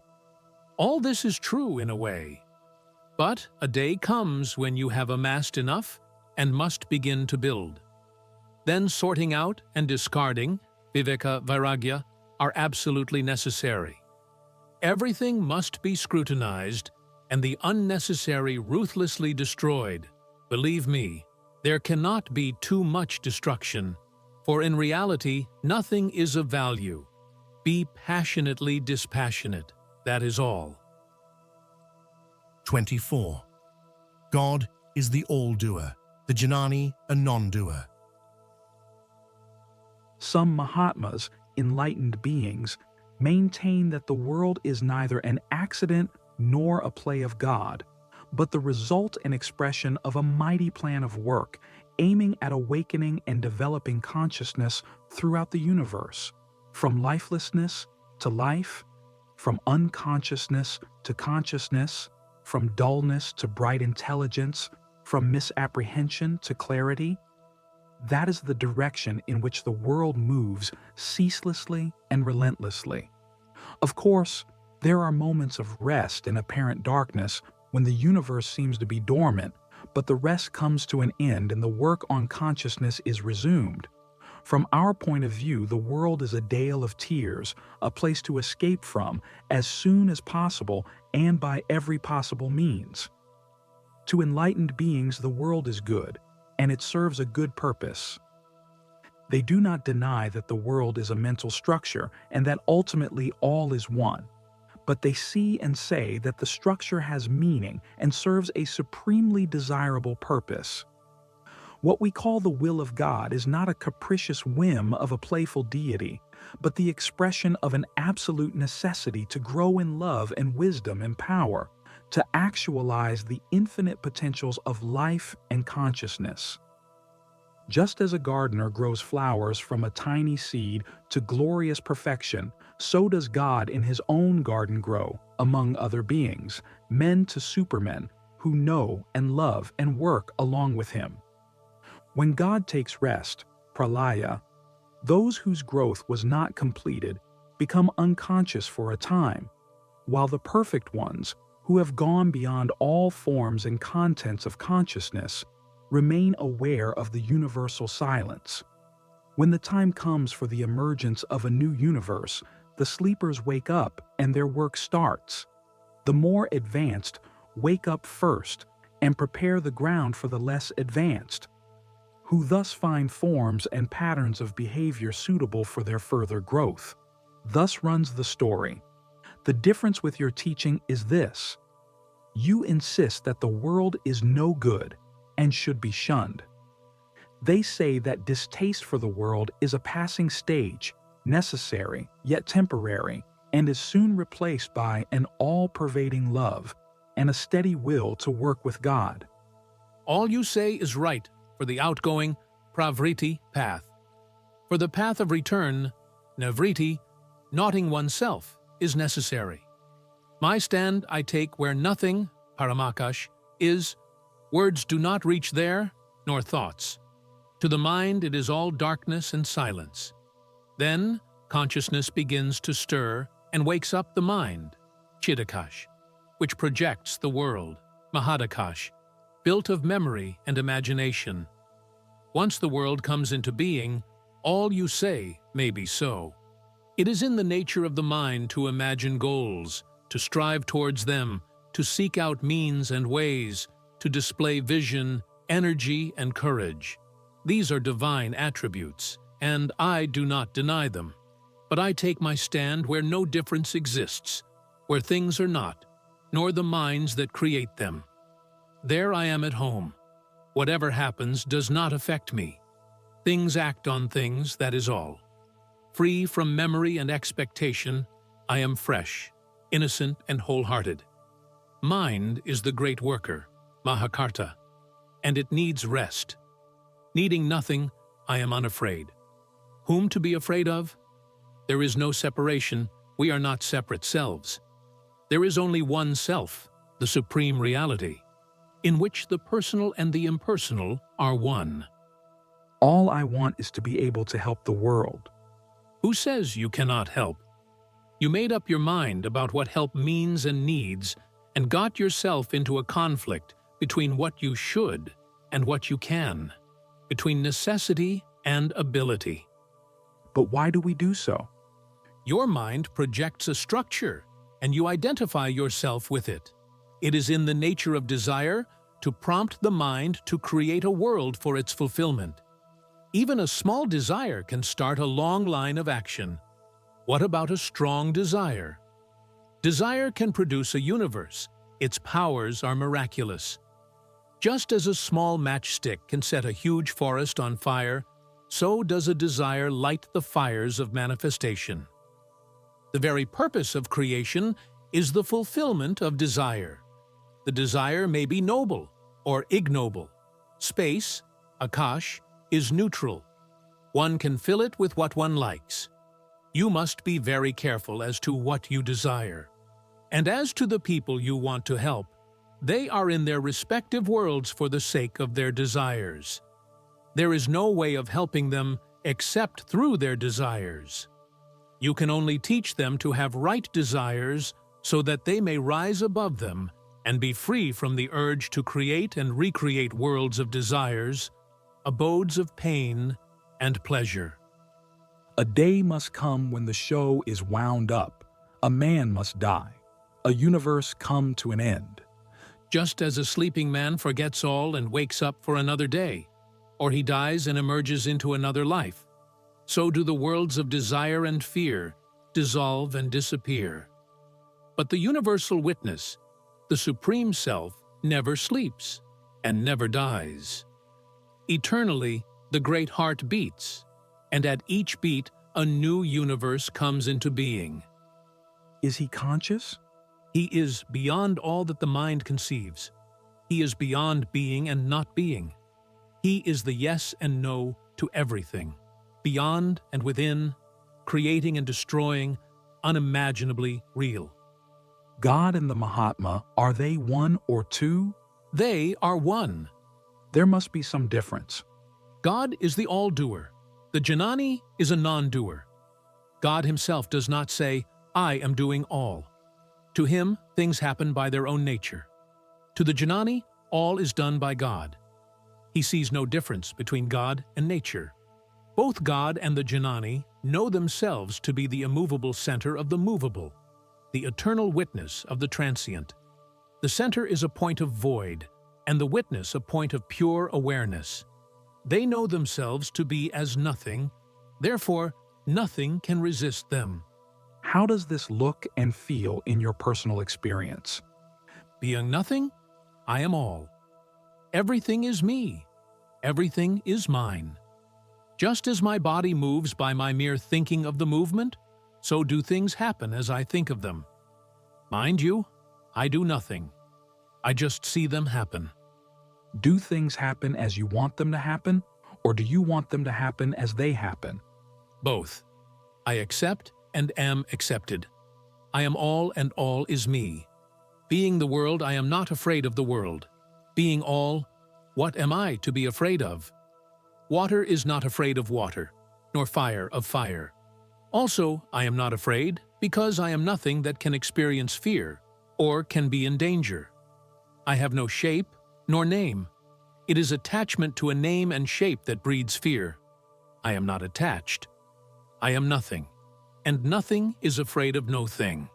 All this is true in a way. But a day comes when you have amassed enough and must begin to build. Then sorting out and discarding, viveka, vairagya, are absolutely necessary. Everything must be scrutinized and the unnecessary ruthlessly destroyed. Believe me, there cannot be too much destruction, for in reality, nothing is of value. Be passionately dispassionate, that is all. 24. God is the all-doer, the Jnani a non-doer. Some Mahatmas, enlightened beings, maintain that the world is neither an accident nor a play of God, but the result and expression of a mighty plan of work aiming at awakening and developing consciousness throughout the universe, from lifelessness to life, from unconsciousness to consciousness, from dullness to bright intelligence, from misapprehension to clarity. That is the direction in which the world moves ceaselessly and relentlessly. Of course, there are moments of rest in apparent darkness when the universe seems to be dormant, but the rest comes to an end and the work on consciousness is resumed. From our point of view, the world is a dale of tears, a place to escape from as soon as possible and by every possible means. To enlightened beings, the world is good, and it serves a good purpose. They do not deny that the world is a mental structure and that ultimately all is one, but they see and say that the structure has meaning and serves a supremely desirable purpose. What we call the will of God is not a capricious whim of a playful deity, but the expression of an absolute necessity to grow in love and wisdom and power, to actualize the infinite potentials of life and consciousness. Just as a gardener grows flowers from a tiny seed to glorious perfection, so does God in his own garden grow, among other beings, men to supermen, who know and love and work along with him. When God takes rest, pralaya, those whose growth was not completed become unconscious for a time, while the perfect ones, who have gone beyond all forms and contents of consciousness, remain aware of the universal silence. When the time comes for the emergence of a new universe, the sleepers wake up and their work starts. The more advanced wake up first and prepare the ground for the less advanced. who thus find forms and patterns of behavior suitable for their further growth. Thus runs the story. The difference with your teaching is this: you insist that the world is no good and should be shunned. They say that distaste for the world is a passing stage, necessary yet temporary, and is soon replaced by an all-pervading love and a steady will to work with God. All you say is right for the outgoing pravriti path. For the path of return, navriti, knotting oneself, is necessary. My stand I take where nothing, paramakash, is. Words do not reach there, nor thoughts. To the mind it is all darkness and silence. Then consciousness begins to stir and wakes up the mind, chidakash, which projects the world, mahadakash, built of memory and imagination. Once the world comes into being, all you say may be so. It is in the nature of the mind to imagine goals, to strive towards them, to seek out means and ways, to display vision, energy, and courage. These are divine attributes, and I do not deny them. But I take my stand where no difference exists, where things are not, nor the minds that create them. There I am at home. Whatever happens does not affect me. Things act on things, that is all. Free from memory and expectation, I am fresh, innocent, and wholehearted. Mind is the great worker, Mahakarta, and it needs rest. Needing nothing, I am unafraid. Whom to be afraid of? There is no separation, we are not separate selves. There is only one self, the supreme reality, in which the personal and the impersonal are one. All I want is to be able to help the world. Who says you cannot help? You made up your mind about what help means and needs and got yourself into a conflict between what you should and what you can, between necessity and ability. But why do we do so? Your mind projects a structure, and you identify yourself with it. It is in the nature of desire to prompt the mind to create a world for its fulfillment. Even a small desire can start a long line of action. What about a strong desire? Desire can produce a universe. Its powers are miraculous. Just as a small matchstick can set a huge forest on fire, so does a desire light the fires of manifestation. The very purpose of creation is the fulfillment of desire. The desire may be noble or ignoble. Space, akash, is neutral. One can fill it with what one likes. You must be very careful as to what you desire. And as to the people you want to help, they are in their respective worlds for the sake of their desires. There is no way of helping them except through their desires. You can only teach them to have right desires so that they may rise above them and be free from the urge to create and recreate worlds of desires, abodes of pain and pleasure. A day must come when the show is wound up. A man must die. A universe come to an end. Just as a sleeping man forgets all and wakes up for another day, or he dies and emerges into another life, so do the worlds of desire and fear dissolve and disappear. But the universal witness, the Supreme Self, never sleeps and never dies. Eternally, the great heart beats, and at each beat, a new universe comes into being. Is he conscious? He is beyond all that the mind conceives. He is beyond being and not being. He is the yes and no to everything, beyond and within, creating and destroying, unimaginably real. God and the Mahatma, are they one or two? They are one. There must be some difference. God is the all-doer. The Janani is a non-doer. God himself does not say, I am doing all. To him, things happen by their own nature. To the Janani, all is done by God. He sees no difference between God and nature. Both God and the Janani know themselves to be the immovable center of the movable, the eternal witness of the transient. The center is a point of void, and the witness a point of pure awareness. They know themselves to be as nothing, therefore nothing can resist them. How does this look and feel in your personal experience? Being nothing, I am all. Everything is me. Everything is mine. Just as my body moves by my mere thinking of the movement, so do things happen as I think of them. Mind you, I do nothing. I just see them happen. Do things happen as you want them to happen, or do you want them to happen as they happen? Both. I accept and am accepted. I am all and all is me. Being the world, I am not afraid of the world. Being all, what am I to be afraid of? Water is not afraid of water, nor fire of fire. Also, I am not afraid because I am nothing that can experience fear or can be in danger. I have no shape nor name. It is attachment to a name and shape that breeds fear. I am not attached. I am nothing, and nothing is afraid of no thing.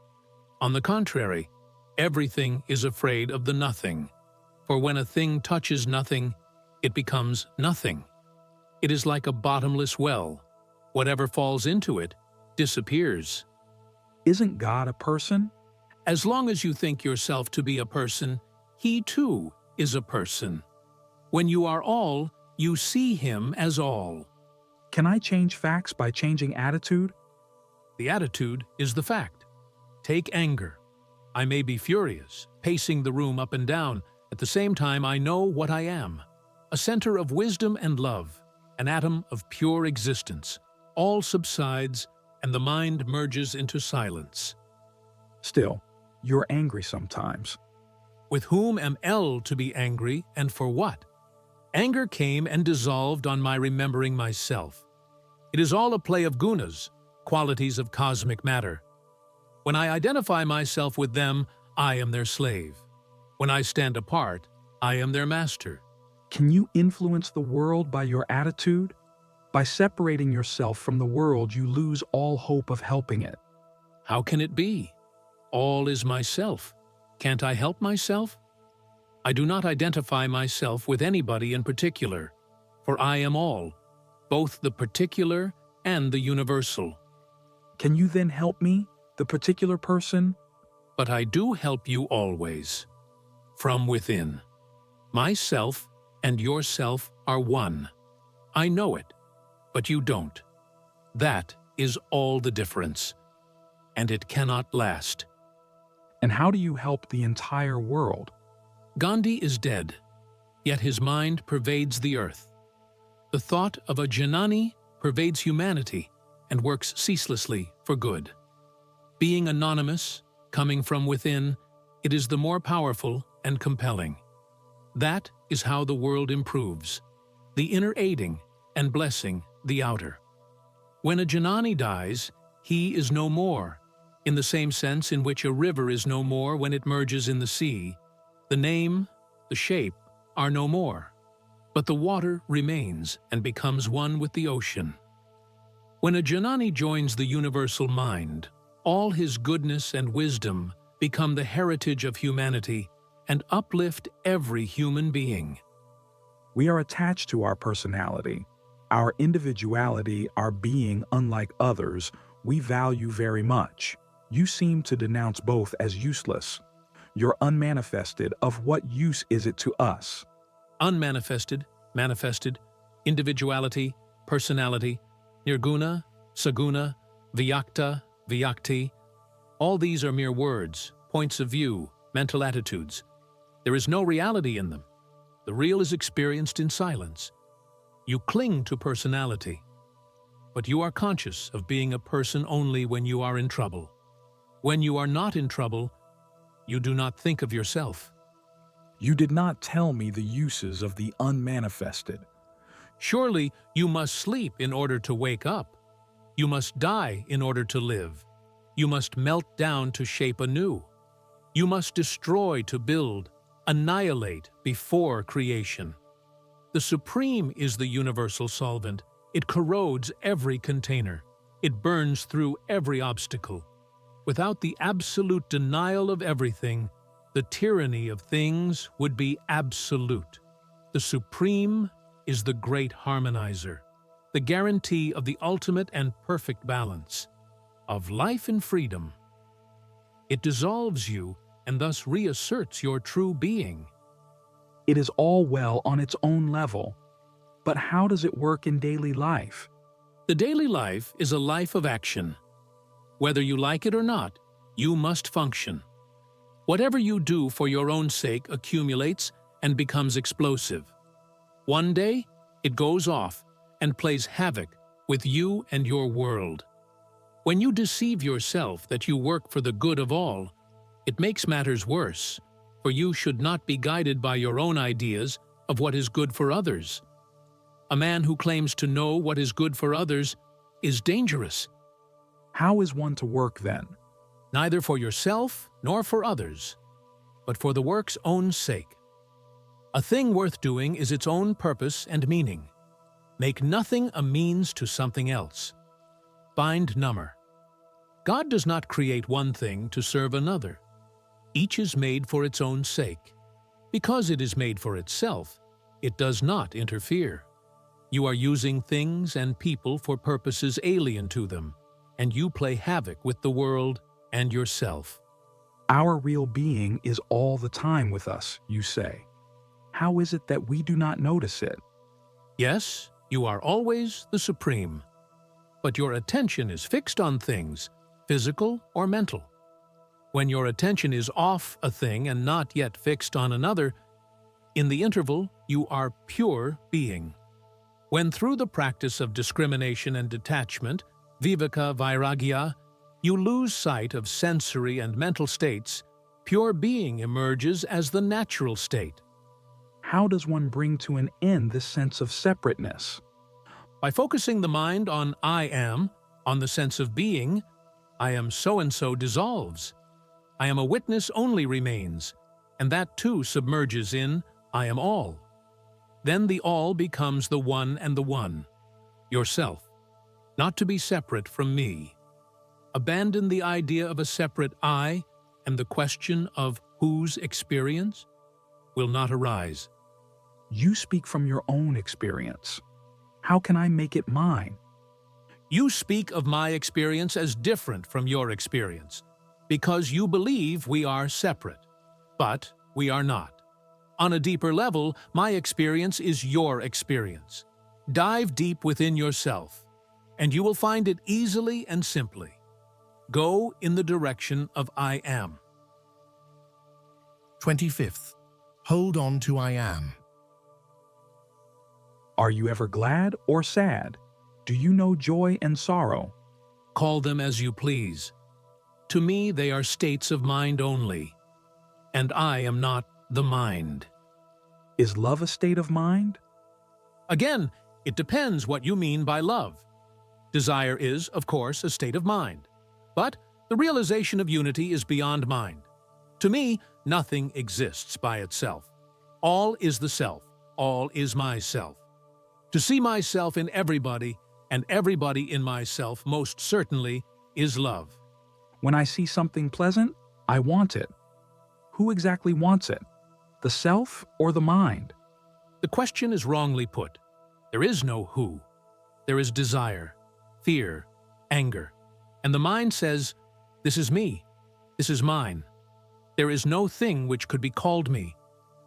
On the contrary, everything is afraid of the nothing. For when a thing touches nothing, it becomes nothing. It is like a bottomless well. Whatever falls into it disappears. Isn't God a person? As long as you think yourself to be a person, He too is a person. When you are all, you see Him as all. Can I change facts by changing attitude? The attitude is the fact. Take anger. I may be furious, pacing the room up and down. At the same time, I know what I am. A center of wisdom and love, an atom of pure existence. All subsides, and the mind merges into silence. Still, you're angry sometimes. With whom am I to be angry, and for what? Anger came and dissolved on my remembering myself. It is all a play of gunas, qualities of cosmic matter. When I identify myself with them, I am their slave. When I stand apart, I am their master. Can you influence the world by your attitude? By separating yourself from the world, you lose all hope of helping it. How can it be? All is myself. Can't I help myself? I do not identify myself with anybody in particular, for I am all, both the particular and the universal. Can you then help me, the particular person? But I do help you always, from within. Myself and yourself are one. I know it, but you don't. That is all the difference, and it cannot last. And how do you help the entire world? Gandhi is dead, yet his mind pervades the earth. The thought of a Janani pervades humanity and works ceaselessly for good. Being anonymous, coming from within, it is the more powerful and compelling. That is how the world improves, the inner aiding and blessing the outer. When a Janani dies, he is no more, in the same sense in which a river is no more when it merges in the sea. The name, the shape, are no more, but the water remains and becomes one with the ocean. When a Janani joins the universal mind, all his goodness and wisdom become the heritage of humanity and uplift every human being. We are attached to our personality, our individuality, our being unlike others, we value very much. You seem to denounce both as useless. You're unmanifested. Of what use is it to us? Unmanifested, manifested, individuality, personality, nirguna, saguna, vyakta, vyakti. All these are mere words, points of view, mental attitudes. There is no reality in them. The real is experienced in silence. You cling to personality, but you are conscious of being a person only when you are in trouble. When you are not in trouble, you do not think of yourself. You did not tell me the uses of the unmanifested. Surely you must sleep in order to wake up. You must die in order to live. You must melt down to shape anew. You must destroy to build, annihilate before creation. The Supreme is the universal solvent. It corrodes every container. It burns through every obstacle. Without the absolute denial of everything, the tyranny of things would be absolute. The Supreme is the great harmonizer, the guarantee of the ultimate and perfect balance, of life and freedom. It dissolves you and thus reasserts your true being. It is all well on its own level, but how does it work in daily life? The daily life is a life of action. Whether you like it or not, you must function. Whatever you do for your own sake accumulates and becomes explosive. One day, it goes off and plays havoc with you and your world. When you deceive yourself that you work for the good of all, it makes matters worse, for you should not be guided by your own ideas of what is good for others. A man who claims to know what is good for others is dangerous. How is one to work then? Neither for yourself nor for others, but for the work's own sake. A thing worth doing is its own purpose and meaning. Make nothing a means to something else. Bind number. God does not create one thing to serve another. Each is made for its own sake. Because it is made for itself, it does not interfere. You are using things and people for purposes alien to them, and you play havoc with the world and yourself. Our real being is all the time with us, you say. How is it that we do not notice it? Yes, you are always the supreme, but your attention is fixed on things, physical or mental. When your attention is off a thing and not yet fixed on another, in the interval you are pure being. When through the practice of discrimination and detachment, viveka vairagya, you lose sight of sensory and mental states, pure being emerges as the natural state. How does one bring to an end this sense of separateness? By focusing the mind on I am, on the sense of being, I am so-and-so dissolves. I am a witness only remains, and that too submerges in I am all. Then the all becomes the one and the one, yourself, not to be separate from me. Abandon the idea of a separate I, and the question of whose experience will not arise. You speak from your own experience. How can I make it mine? You speak of my experience as different from your experience, because you believe we are separate. But we are not. On a deeper level, my experience is your experience. Dive deep within yourself, and you will find it easily and simply. Go in the direction of I am. 25th. Hold on to I am. Are you ever glad or sad? Do you know joy and sorrow? Call them as you please. To me, they are states of mind only, and I am not the mind. Is love a state of mind? Again, it depends what you mean by love. Desire is, of course, a state of mind, but the realization of unity is beyond mind. To me, nothing exists by itself. All is the self, all is myself. To see myself in everybody, and everybody in myself most certainly, is love. When I see something pleasant, I want it. Who exactly wants it? The self or the mind? The question is wrongly put. There is no who. There is desire, fear, anger, and the mind says, this is me, this is mine. There is no thing which could be called me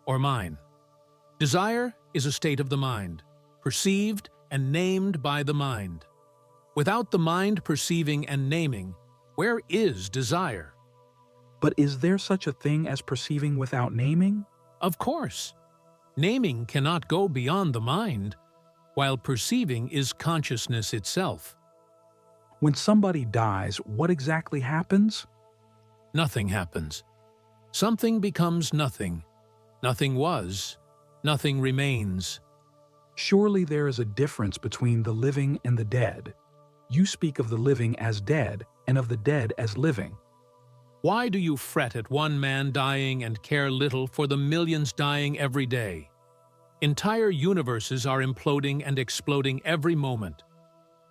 or mine. Desire is a state of the mind, perceived and named by the mind. Without the mind perceiving and naming, where is desire? But is there such a thing as perceiving without naming? Of course. Naming cannot go beyond the mind, while perceiving is consciousness itself. When somebody dies, what exactly happens? Nothing happens. Something becomes nothing. Nothing was. Nothing remains. Surely there is a difference between the living and the dead. You speak of the living as dead and of the dead as living. Why do you fret at one man dying and care little for the millions dying every day? Entire universes are imploding and exploding every moment.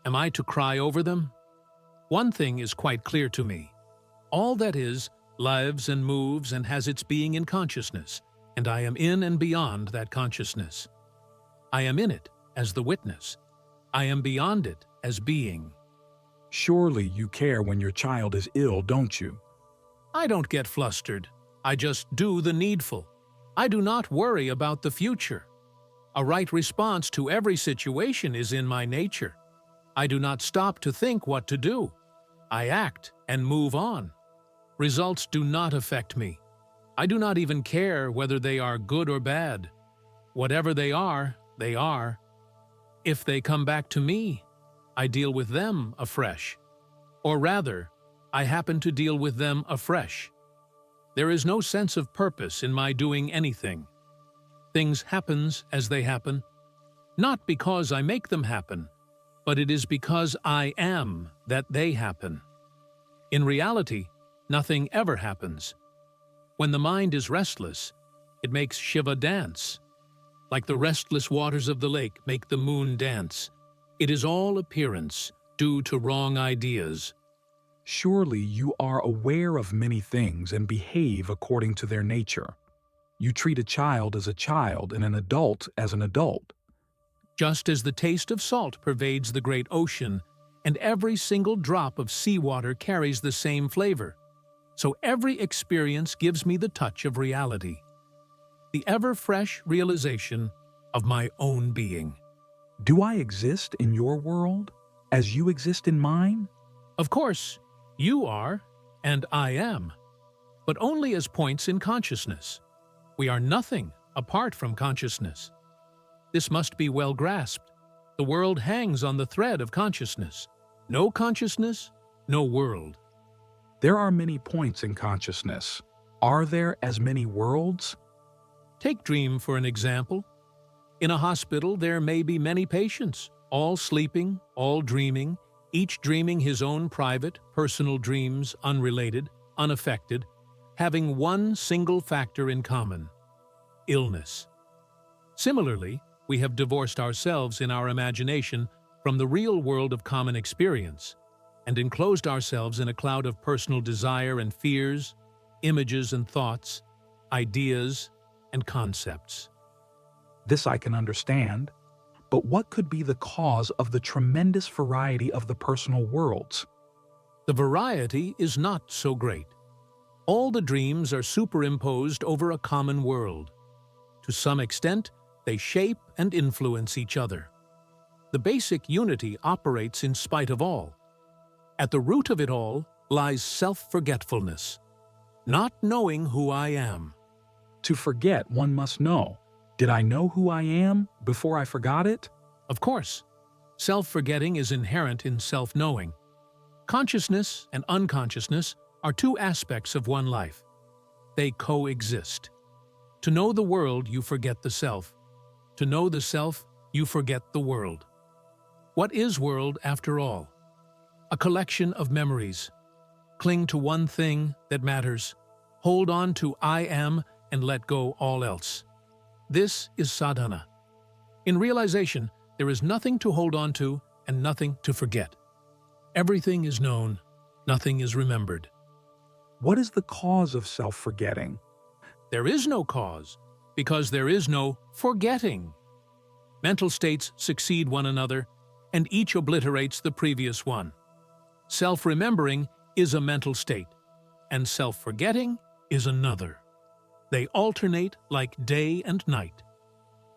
Am I to cry over them? One thing is quite clear to me. All that is, lives and moves and has its being in consciousness, and I am in and beyond that consciousness. I am in it as the witness. I am beyond it as being. Surely you care when your child is ill, don't you? I don't get flustered. I just do the needful. I do not worry about the future. A right response to every situation is in my nature. I do not stop to think what to do. I act and move on. Results do not affect me. I do not even care whether they are good or bad. Whatever they are, they are. If they come back to me, I deal with them afresh. Or rather, I happen to deal with them afresh. There is no sense of purpose in my doing anything. Things happen as they happen, not because I make them happen, but it is because I am that they happen. In reality, nothing ever happens. When the mind is restless, it makes Shiva dance. Like the restless waters of the lake make the moon dance. It is all appearance, due to wrong ideas. Surely you are aware of many things and behave according to their nature. You treat a child as a child and an adult as an adult. Just as the taste of salt pervades the great ocean, and every single drop of seawater carries the same flavor, so every experience gives me the touch of reality, the ever-fresh realization of my own being. Do I exist in your world as you exist in mine? Of course, you are, and I am, but only as points in consciousness. We are nothing apart from consciousness. This must be well grasped. The world hangs on the thread of consciousness. No consciousness, no world. There are many points in consciousness. Are there as many worlds? Take dream for an example. In a hospital, there may be many patients, all sleeping, all dreaming, each dreaming his own private, personal dreams, unrelated, unaffected, having one single factor in common: illness. Similarly, we have divorced ourselves in our imagination from the real world of common experience and enclosed ourselves in a cloud of personal desire and fears, images and thoughts, ideas and concepts. This I can understand, but what could be the cause of the tremendous variety of the personal worlds? The variety is not so great. All the dreams are superimposed over a common world. To some extent, they shape and influence each other. The basic unity operates in spite of all. At the root of it all lies self-forgetfulness, not knowing who I am. To forget, one must know. Did I know who I am before I forgot it? Of course, self-forgetting is inherent in self-knowing. Consciousness and unconsciousness are two aspects of one life. They coexist. To know the world, you forget the self. To know the self, you forget the world. What is world, after all? A collection of memories. Cling to one thing that matters. Hold on to I am and let go all else. This is sadhana. In realization, there is nothing to hold on to and nothing to forget. Everything is known, nothing is remembered. What is the cause of self-forgetting? There is no cause, because there is no forgetting. Mental states succeed one another, and each obliterates the previous one. Self-remembering is a mental state, and self-forgetting is another. They alternate like day and night.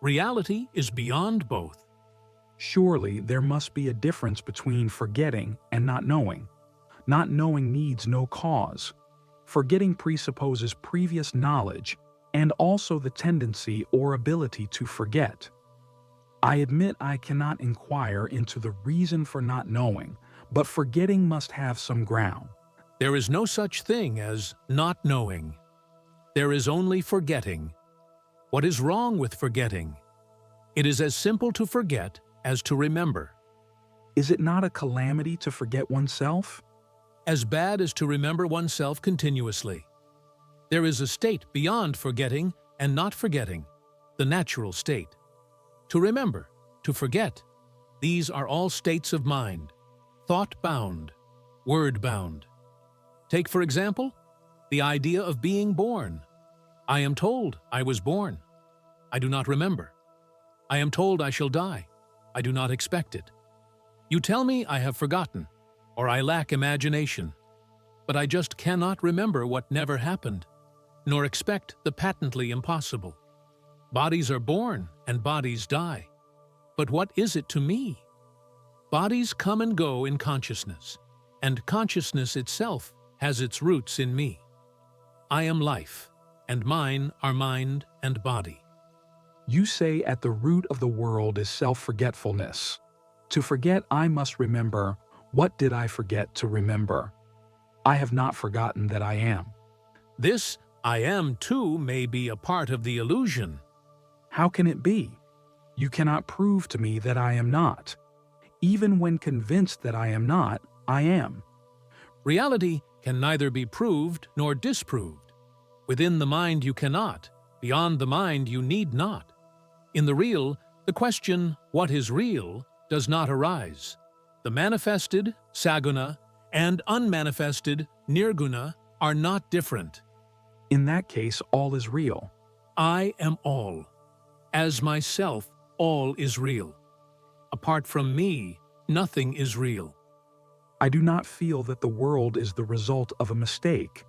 Reality is beyond both. Surely there must be a difference between forgetting and not knowing. Not knowing needs no cause. Forgetting presupposes previous knowledge and also the tendency or ability to forget. I admit I cannot inquire into the reason for not knowing, but forgetting must have some ground. There is no such thing as not knowing. There is only forgetting. What is wrong with forgetting? It is as simple to forget as to remember. Is it not a calamity to forget oneself? As bad as to remember oneself continuously. There is a state beyond forgetting and not forgetting, the natural state. To remember, to forget, these are all states of mind, thought-bound, word-bound. Take, for example, the idea of being born. I am told I was born. I do not remember. I am told I shall die. I do not expect it. You tell me I have forgotten, or I lack imagination. But I just cannot remember what never happened, nor expect the patently impossible. Bodies are born and bodies die. But what is it to me? Bodies come and go in consciousness, and consciousness itself has its roots in me. I am life, and mine are mind and body. You say at the root of the world is self-forgetfulness. To forget, I must remember. What did I forget to remember? I have not forgotten that I am. This I am too may be a part of the illusion. How can it be? You cannot prove to me that I am not. Even when convinced that I am not, I am. Reality can neither be proved nor disproved. Within the mind you cannot, beyond the mind you need not. In the real, the question, what is real, does not arise. The manifested, saguna, and unmanifested, nirguna, are not different. In that case, all is real. I am all. As myself, all is real. Apart from me, nothing is real. I do not feel that the world is the result of a mistake.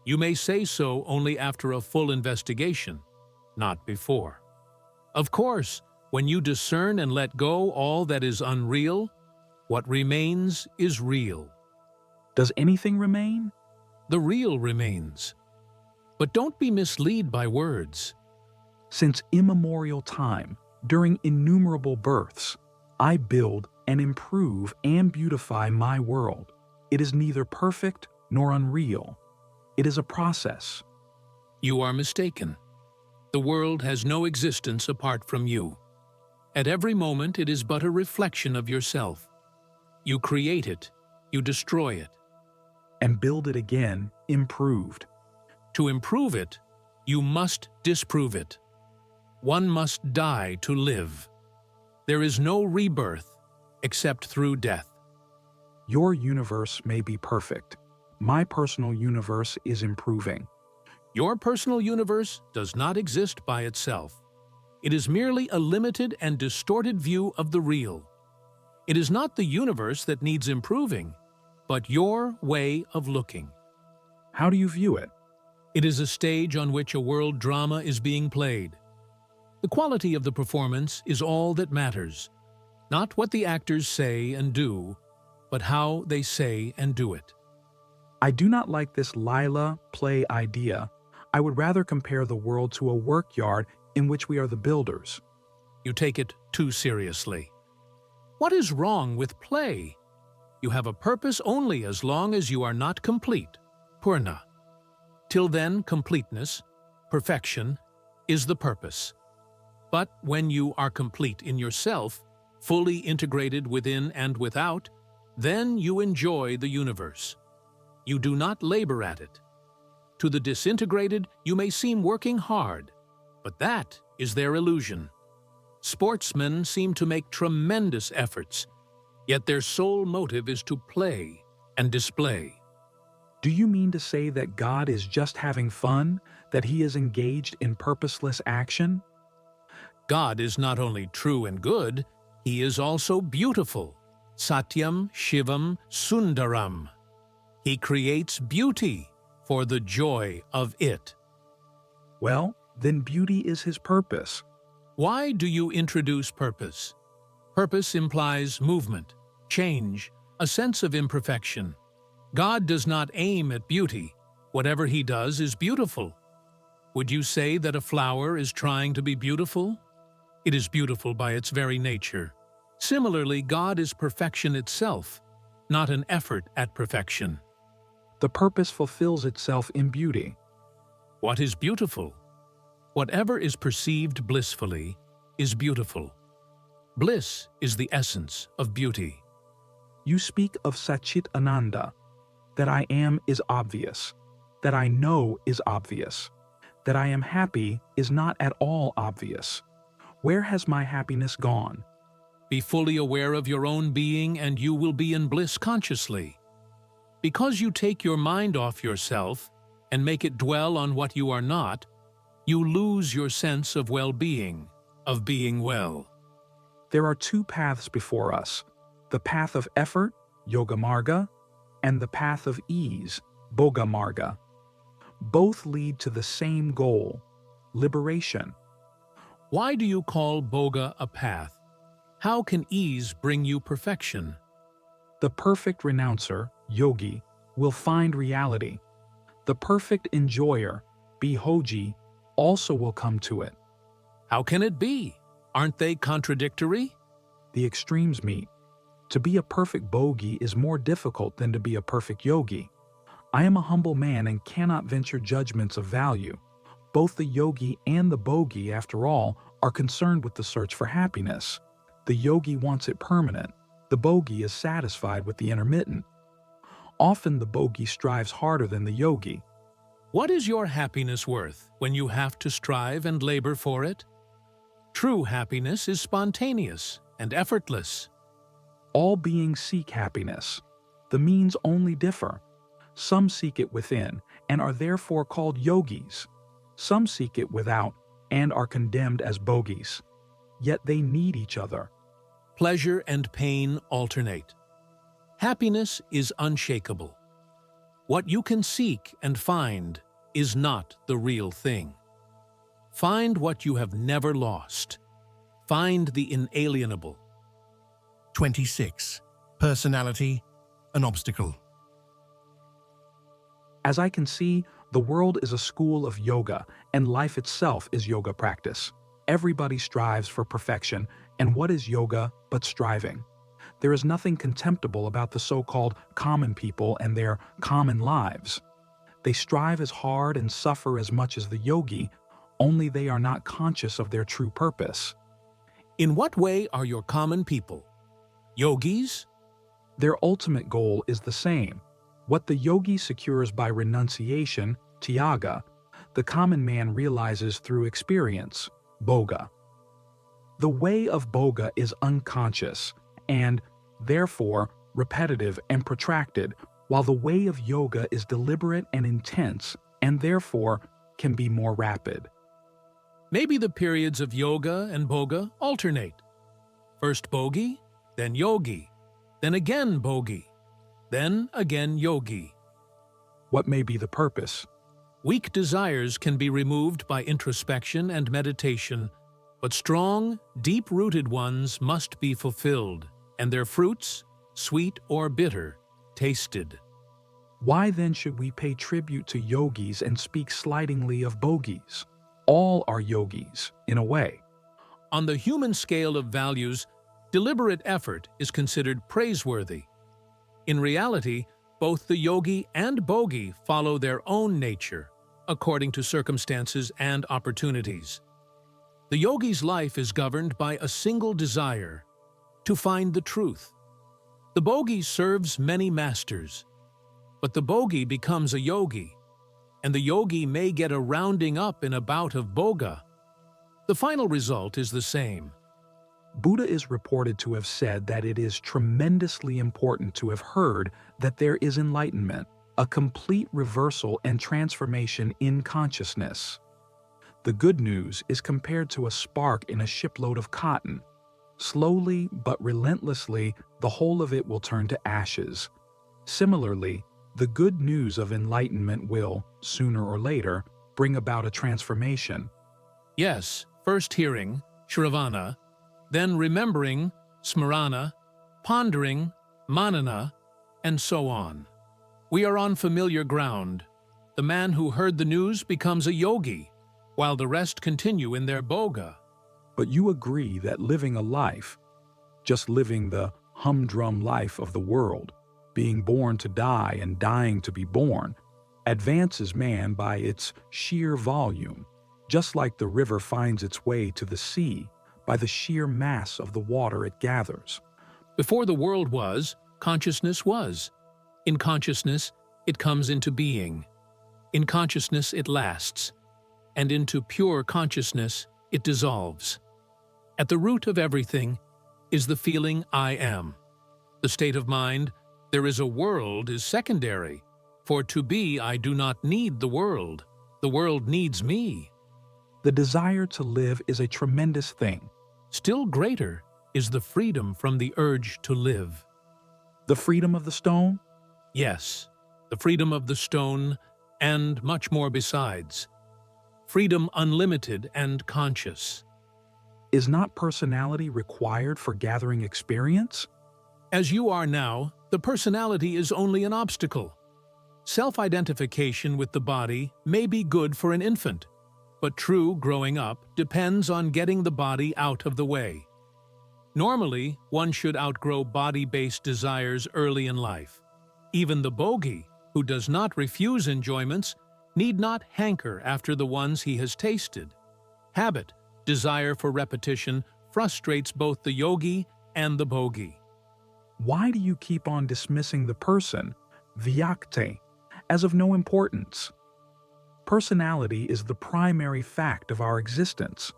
You may say so only after a full investigation, not before. Of course, when you discern and let go all that is unreal, what remains is real. Does anything remain? The real remains. But don't be misled by words. Since immemorial time, during innumerable births, I build and improve and beautify my world. It is neither perfect nor unreal. It is a process. You are mistaken. The world has no existence apart from you. At every moment it is but a reflection of yourself. You create it, you destroy it. And build it again, improved. To improve it, you must disprove it. One must die to live. There is no rebirth except through death. Your universe may be perfect. My personal universe is improving. Your personal universe does not exist by itself. It is merely a limited and distorted view of the real. It is not the universe that needs improving, but your way of looking. How do you view it? It is a stage on which a world drama is being played. The quality of the performance is all that matters, not what the actors say and do, but how they say and do it. I do not like this Lila play idea. I would rather compare the world to a workyard in which we are the builders. You take it too seriously. What is wrong with play? You have a purpose only as long as you are not complete, purna. Till then, completeness, perfection, is the purpose. But when you are complete in yourself, fully integrated within and without, then you enjoy the universe. You do not labor at it. To the disintegrated, you may seem working hard, but that is their illusion. Sportsmen seem to make tremendous efforts, yet their sole motive is to play and display. Do you mean to say that God is just having fun, that he is engaged in purposeless action? God is not only true and good, he is also beautiful. Satyam Shivam Sundaram. He creates beauty for the joy of it. Well, then beauty is his purpose. Why do you introduce purpose? Purpose implies movement, change, a sense of imperfection. God does not aim at beauty. Whatever he does is beautiful. Would you say that a flower is trying to be beautiful? It is beautiful by its very nature. Similarly, God is perfection itself, not an effort at perfection. The purpose fulfills itself in beauty. What is beautiful? Whatever is perceived blissfully is beautiful. Bliss is the essence of beauty. You speak of Satchit Ananda. That I am is obvious. That I know is obvious. That I am happy is not at all obvious. Where has my happiness gone? Be fully aware of your own being and you will be in bliss consciously. Because you take your mind off yourself and make it dwell on what you are not, you lose your sense of well-being. of being well. There are two paths before us, the path of effort, Yoga Marga, and the path of ease, Bhoga Marga. Both lead to the same goal, liberation. Why do you call Bhoga a path? How can ease bring you perfection? The perfect renouncer, yogi, will find reality. The perfect enjoyer, bihoji, also will come to it. How can it be? Aren't they contradictory? The extremes meet. To be a perfect bhogi is more difficult than to be a perfect yogi. I am a humble man and cannot venture judgments of value. Both the yogi and the bhogi, after all, are concerned with the search for happiness. The yogi wants it permanent. The bhogi is satisfied with the intermittent. Often the bhogi strives harder than the yogi. What is your happiness worth when you have to strive and labor for it? True happiness is spontaneous and effortless. All beings seek happiness. The means only differ. Some seek it within and are therefore called yogis. Some seek it without and are condemned as bhogis. Yet they need each other. Pleasure and pain alternate. Happiness is unshakable. What you can seek and find is not the real thing. Find what you have never lost. Find the inalienable. 26. Personality, an obstacle. As I can see, the world is a school of yoga, and life itself is yoga practice. Everybody strives for perfection, and what is yoga but striving? There is nothing contemptible about the so-called common people and their common lives. They strive as hard and suffer as much as the yogi, only they are not conscious of their true purpose. In what way are your common people? Yogis? Their ultimate goal is the same. What the yogi secures by renunciation, tyaga, the common man realizes through experience, bhoga. The way of bhoga is unconscious and, therefore, repetitive and protracted, while the way of yoga is deliberate and intense and, therefore, can be more rapid. Maybe the periods of yoga and bhoga alternate. First bhogi, then yogi, then again bhogi, then again yogi. What may be the purpose? Weak desires can be removed by introspection and meditation, but strong, deep-rooted ones must be fulfilled, and their fruits, sweet or bitter, tasted. Why then should we pay tribute to yogis and speak slightingly of bhogis? All are yogis, in a way. On the human scale of values, deliberate effort is considered praiseworthy. In reality, both the yogi and bhogi follow their own nature, according to circumstances and opportunities. The yogi's life is governed by a single desire, to find the truth. The bhogi serves many masters, but the bhogi becomes a yogi, and the yogi may get a rounding up in a bout of bhoga. The final result is the same. Buddha is reported to have said that it is tremendously important to have heard that there is enlightenment, a complete reversal and transformation in consciousness. The good news is compared to a spark in a shipload of cotton. Slowly but relentlessly, the whole of it will turn to ashes. Similarly, the good news of enlightenment will, sooner or later, bring about a transformation. Yes, first hearing, shravana, then remembering, smarana, pondering, manana, and so on. We are on familiar ground. The man who heard the news becomes a yogi, while the rest continue in their bhoga. But you agree that living a life, just living the humdrum life of the world, being born to die and dying to be born, advances man by its sheer volume, just like the river finds its way to the sea by the sheer mass of the water it gathers. Before the world was, consciousness was. In consciousness, it comes into being. In consciousness, it lasts. And into pure consciousness, it dissolves. At the root of everything is the feeling I am. The state of mind, there is a world, is secondary. For to be, I do not need the world. The world needs me. The desire to live is a tremendous thing. Still greater is the freedom from the urge to live. The freedom of the stone? Yes, the freedom of the stone and much more besides. Freedom unlimited and conscious. Is not personality required for gathering experience? As you are now, the personality is only an obstacle. Self-identification with the body may be good for an infant, but true growing up depends on getting the body out of the way. Normally, one should outgrow body-based desires early in life. Even the bogey, who does not refuse enjoyments, need not hanker after the ones he has tasted. Habit, desire for repetition, frustrates both the yogi and the bogey. Why do you keep on dismissing the person, vyakti, as of no importance? Personality is the primary fact of our existence.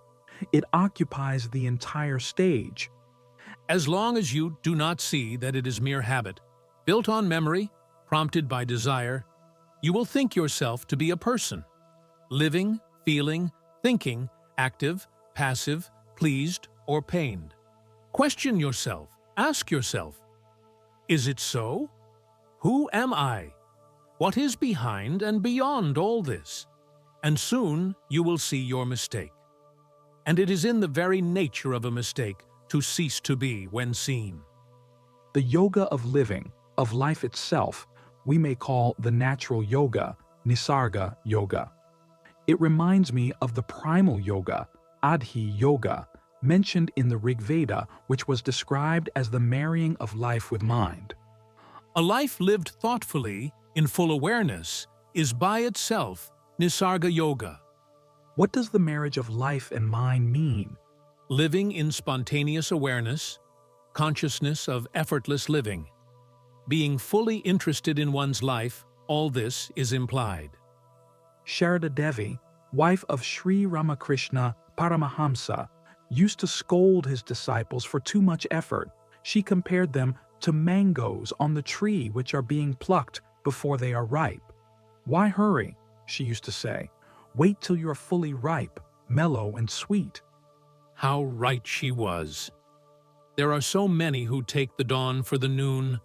It occupies the entire stage. As long as you do not see that it is mere habit, built on memory, prompted by desire, you will think yourself to be a person. Living, feeling, thinking, active, passive, pleased, or pained. Question yourself, ask yourself, is it so? Who am I? What is behind and beyond all this? And soon you will see your mistake. And it is in the very nature of a mistake to cease to be when seen. The yoga of living, of life itself, we may call the natural yoga, Nisarga yoga. It reminds me of the primal yoga, Adhi yoga, mentioned in the Rig Veda, which was described as the marrying of life with mind. A life lived thoughtfully, in full awareness, is by itself Nisarga yoga. What does the marriage of life and mind mean? Living in spontaneous awareness, consciousness of effortless living. Being fully interested in one's life, all this is implied. Sharada Devi, wife of Sri Ramakrishna Paramahamsa, used to scold his disciples for too much effort. She compared them to mangoes on the tree which are being plucked before they are ripe. Why hurry, she used to say. Wait till you're fully ripe, mellow and sweet. How right she was. There are so many who take the dawn for the noon,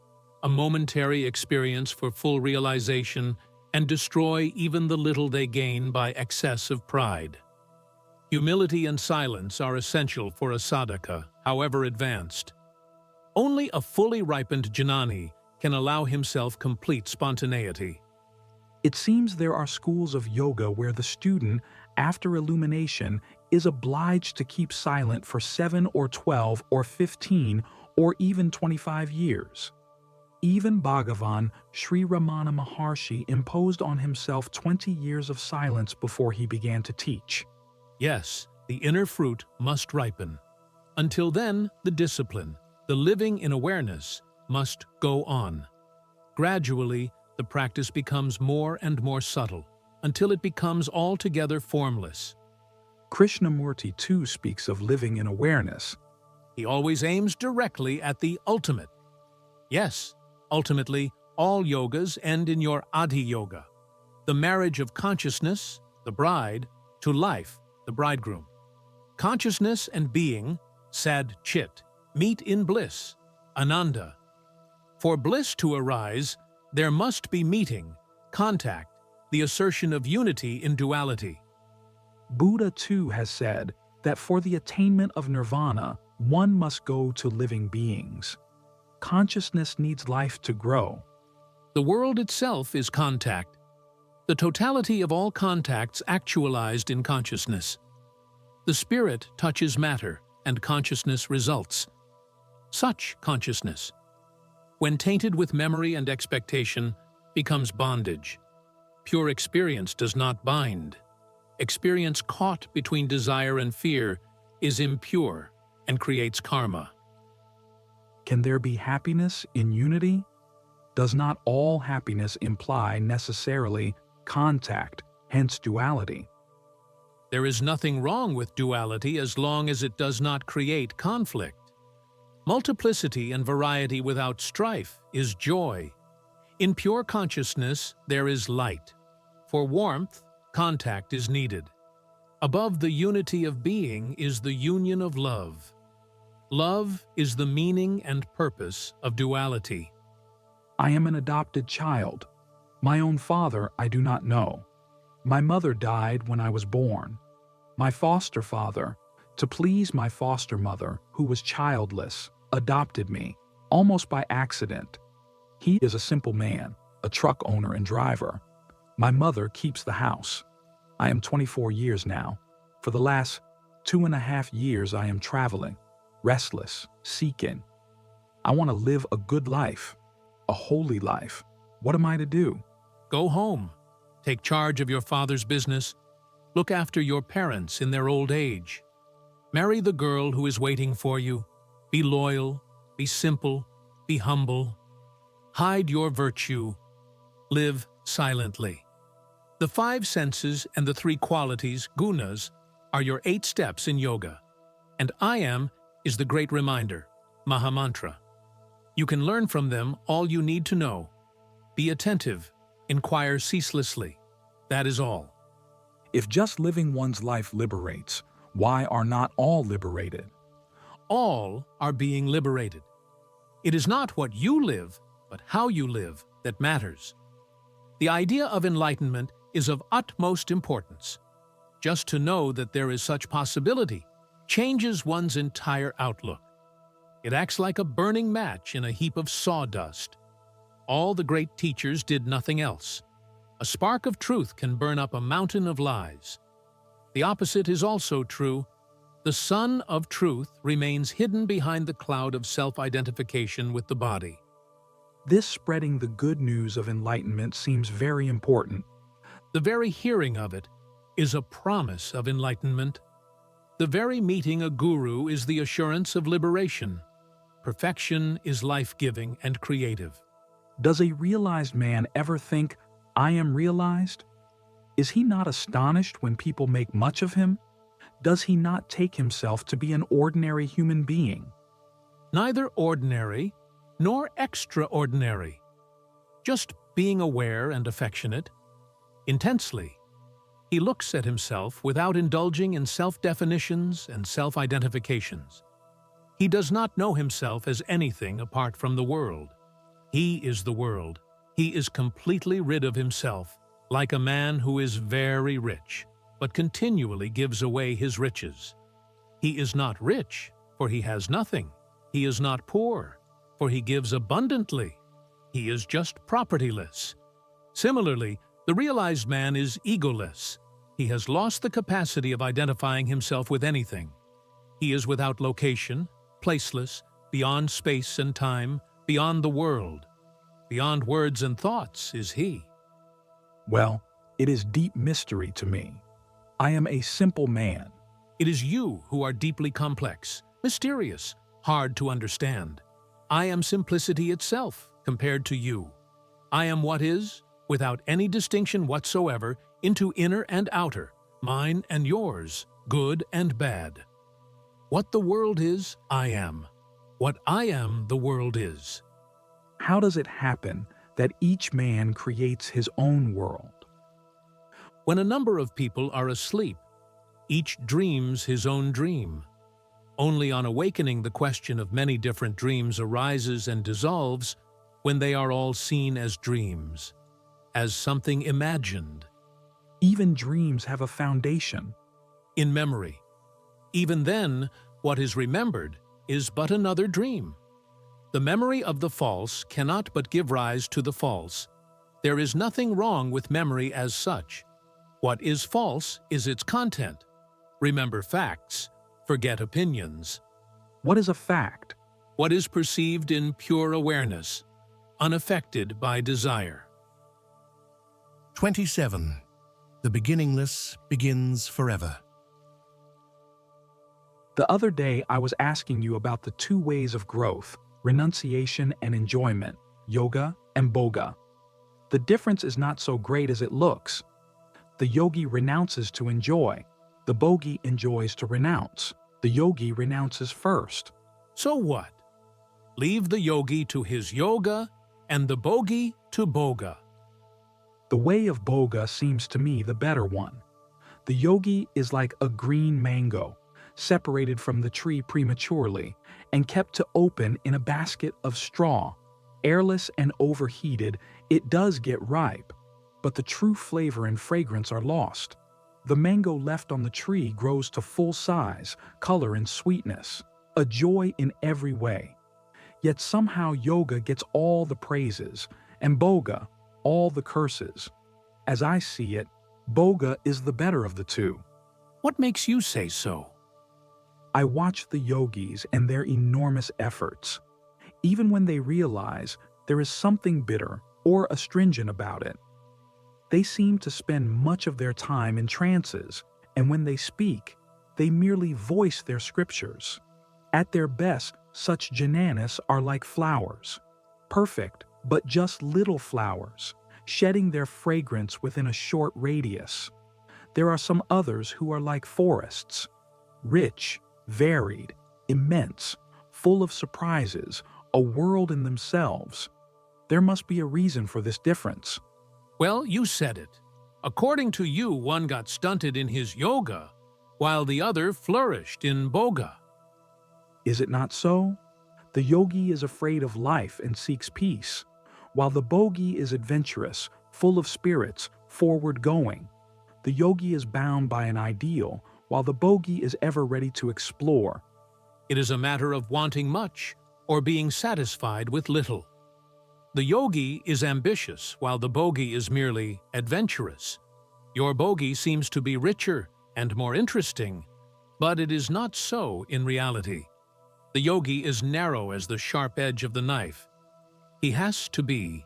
a momentary experience for full realization, and destroy even the little they gain by excess of pride. Humility and silence are essential for a sadhaka, however advanced. Only a fully ripened jnani can allow himself complete spontaneity. It seems there are schools of yoga where the student, after illumination, is obliged to keep silent for 7 or 12 or 15 or even 25 years. Even Bhagavan Sri Ramana Maharshi imposed on himself 20 years of silence before he began to teach. Yes, the inner fruit must ripen. Until then, the discipline, the living in awareness, must go on. Gradually, the practice becomes more and more subtle, until it becomes altogether formless. Krishnamurti too speaks of living in awareness. He always aims directly at the ultimate. Yes, ultimately, all yogas end in your Adhi yoga, the marriage of consciousness, the bride, to life, the bridegroom. Consciousness and being, sad chit, meet in bliss, ananda. For bliss to arise, there must be meeting, contact, the assertion of unity in duality. Buddha too has said that for the attainment of nirvana, one must go to living beings. Consciousness needs life to grow. The world itself is contact, the totality of all contacts actualized in consciousness. The spirit touches matter, and consciousness results. Such consciousness, when tainted with memory and expectation, becomes bondage. Pure experience does not bind. Experience caught between desire and fear is impure and creates karma. Can there be happiness in unity? Does not all happiness imply necessarily contact, hence duality? There is nothing wrong with duality as long as it does not create conflict. Multiplicity and variety without strife is joy. In pure consciousness, there is light. For warmth, contact is needed. Above the unity of being is the union of love. Love is the meaning and purpose of duality. I am an adopted child. My own father I do not know. My mother died when I was born. My foster father, to please my foster mother, who was childless, adopted me, almost by accident. He is a simple man, a truck owner and driver. My mother keeps the house. I am 24 years now. For the last 2.5 years I am traveling, restless, seeking. I want to live a good life, a holy life. What am I to do? Go home. Take charge of your father's business. Look after your parents in their old age. Marry the girl who is waiting for you. Be loyal, be simple, be humble. Hide your virtue. Live silently. The 5 senses and the 3 qualities, gunas, are your 8 steps in yoga. And I am is the great reminder, Mahamantra. You can learn from them all you need to know. Be attentive. Inquire ceaselessly. That is all. If just living one's life liberates, why are not all liberated? All are being liberated. It is not what you live, but how you live that matters. The idea of enlightenment is of utmost importance. Just to know that there is such possibility changes one's entire outlook. It acts like a burning match in a heap of sawdust. All the great teachers did nothing else. A spark of truth can burn up a mountain of lies. The opposite is also true. The sun of truth remains hidden behind the cloud of self-identification with the body. This spreading the good news of enlightenment seems very important. The very hearing of it is a promise of enlightenment. The very meeting a guru is the assurance of liberation. Perfection is life-giving and creative. Does a realized man ever think, I am realized? Is he not astonished when people make much of him? Does he not take himself to be an ordinary human being? Neither ordinary nor extraordinary. Just being aware and affectionate. Intensely. He looks at himself without indulging in self-definitions and self-identifications. He does not know himself as anything apart from the world. He is the world. He is completely rid of himself, like a man who is very rich, but continually gives away his riches. He is not rich, for he has nothing. He is not poor, for he gives abundantly. He is just propertyless. Similarly, the realized man is egoless. He has lost the capacity of identifying himself with anything. He is without location, placeless, beyond space and time, beyond the world. Beyond words and thoughts is he. Well, it is deep mystery to me. I am a simple man. It is you who are deeply complex, mysterious, hard to understand. I am simplicity itself compared to you. I am what is, without any distinction whatsoever, into inner and outer, mine and yours, good and bad. What the world is, I am. What I am, the world is. How does it happen that each man creates his own world? When a number of people are asleep, each dreams his own dream. Only on awakening the question of many different dreams arises and dissolves when they are all seen as dreams, as something imagined. Even dreams have a foundation. In memory. Even then, what is remembered is but another dream. The memory of the false cannot but give rise to the false. There is nothing wrong with memory as such. What is false is its content. Remember facts, forget opinions. What is a fact? What is perceived in pure awareness, unaffected by desire. 27. The beginningless begins forever. The other day I was asking you about the 2 ways of growth, renunciation and enjoyment, yoga and boga. The difference is not so great as it looks. The yogi renounces to enjoy. The bogi enjoys to renounce. The yogi renounces first. So what? Leave the yogi to his yoga and the bogi to boga. The way of boga seems to me the better one. The yogi is like a green mango, separated from the tree prematurely and kept to open in a basket of straw. Airless and overheated, it does get ripe, but the true flavor and fragrance are lost. The mango left on the tree grows to full size, color, and sweetness, a joy in every way. Yet somehow yoga gets all the praises, and boga all the curses. As I see it, boga is the better of the two. What makes you say so? I watch the yogis and their enormous efforts. Even when they realize there is something bitter or astringent about it, they seem to spend much of their time in trances, and when they speak, they merely voice their scriptures. At their best, such jnanas are like flowers, perfect but just little flowers, shedding their fragrance within a short radius. There are some others who are like forests, rich, varied, immense, full of surprises, a world in themselves. There must be a reason for this difference. Well, you said it. According to you, one got stunted in his yoga, while the other flourished in boga. Is it not so? The yogi is afraid of life and seeks peace, while the bogi is adventurous, full of spirits, forward-going. The yogi is bound by an ideal, while the bogi is ever ready to explore. It is a matter of wanting much or being satisfied with little. The yogi is ambitious, while the bogi is merely adventurous. Your bogi seems to be richer and more interesting, but it is not so in reality. The yogi is narrow as the sharp edge of the knife. He has to be,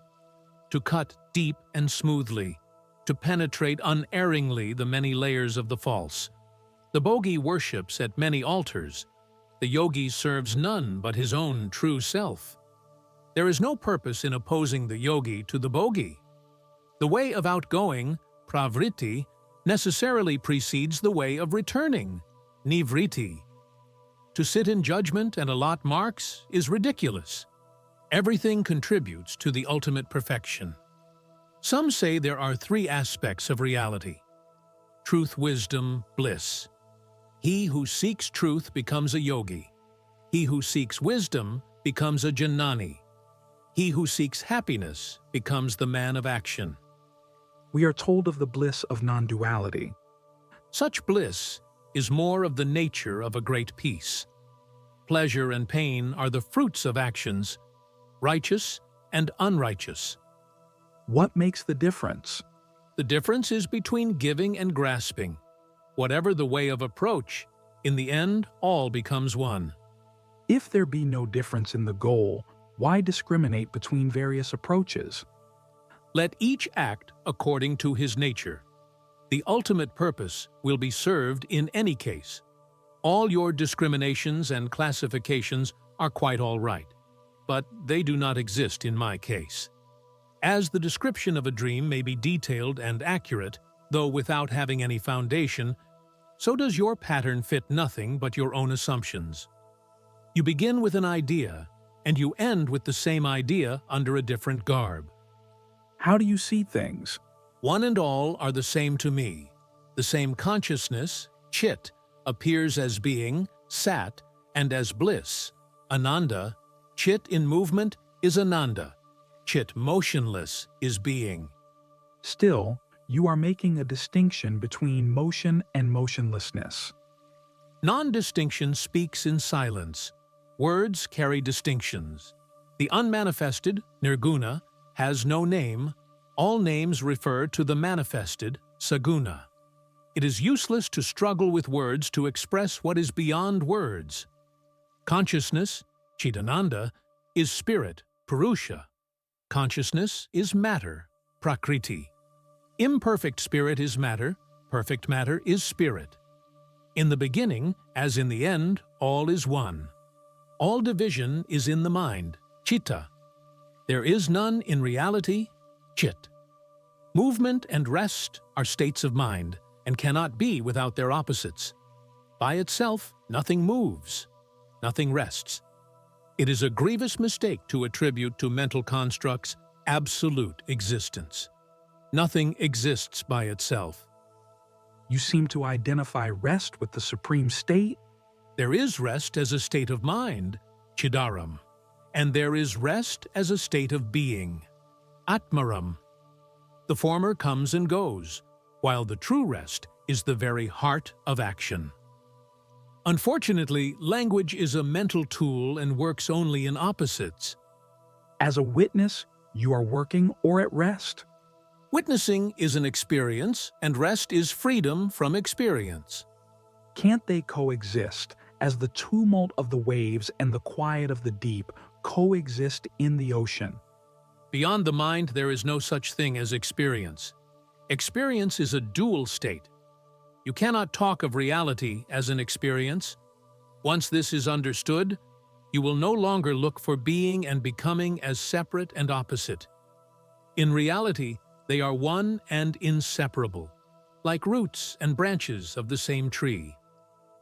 to cut deep and smoothly, to penetrate unerringly the many layers of the false. The bogi worships at many altars. The yogi serves none but his own true self. There is no purpose in opposing the yogi to the bogi. The way of outgoing, pravritti, necessarily precedes the way of returning, nivritti. To sit in judgment and allot marks is ridiculous. Everything contributes to the ultimate perfection. Some say there are three aspects of reality: truth, wisdom, bliss. He who seeks truth becomes a yogi. He who seeks wisdom becomes a jnani. He who seeks happiness becomes the man of action. We are told of the bliss of non-duality. Such bliss is more of the nature of a great peace. Pleasure and pain are the fruits of actions, righteous and unrighteous. What makes the difference? The difference is between giving and grasping. Whatever the way of approach, in the end, all becomes one. If there be no difference in the goal, why discriminate between various approaches? Let each act according to his nature. The ultimate purpose will be served in any case. All your discriminations and classifications are quite all right, but they do not exist in my case. As the description of a dream may be detailed and accurate, though without having any foundation, so does your pattern fit nothing but your own assumptions. You begin with an idea, and you end with the same idea under a different garb. How do you see things? One and all are the same to me. The same consciousness, chit, appears as being, sat, and as bliss, ananda. Chit in movement is ananda. Chit motionless is being. Still, you are making a distinction between motion and motionlessness. Non-distinction speaks in silence. Words carry distinctions. The unmanifested, nirguna, has no name. All names refer to the manifested, saguna. It is useless to struggle with words to express what is beyond words. Consciousness, chidananda, is spirit, purusha. Consciousness is matter, prakriti. Imperfect spirit is matter, perfect matter is spirit. In the beginning, as in the end, all is one. All division is in the mind, chitta. There is none in reality, chit. Movement and rest are states of mind and cannot be without their opposites. By itself, nothing moves, nothing rests. It is a grievous mistake to attribute to mental constructs absolute existence. Nothing exists by itself. You seem to identify rest with the supreme state. There is rest as a state of mind, Chidaram, and there is rest as a state of being, Atmaram. The former comes and goes, while the true rest is the very heart of action. Unfortunately, language is a mental tool and works only in opposites. As a witness, you are working or at rest. Witnessing is an experience, and rest is freedom from experience. Can't they coexist, as the tumult of the waves and the quiet of the deep coexist in the ocean? Beyond the mind, there is no such thing as experience. Experience is a dual state. You cannot talk of reality as an experience. Once this is understood, you will no longer look for being and becoming as separate and opposite. In reality, they are one and inseparable, like roots and branches of the same tree.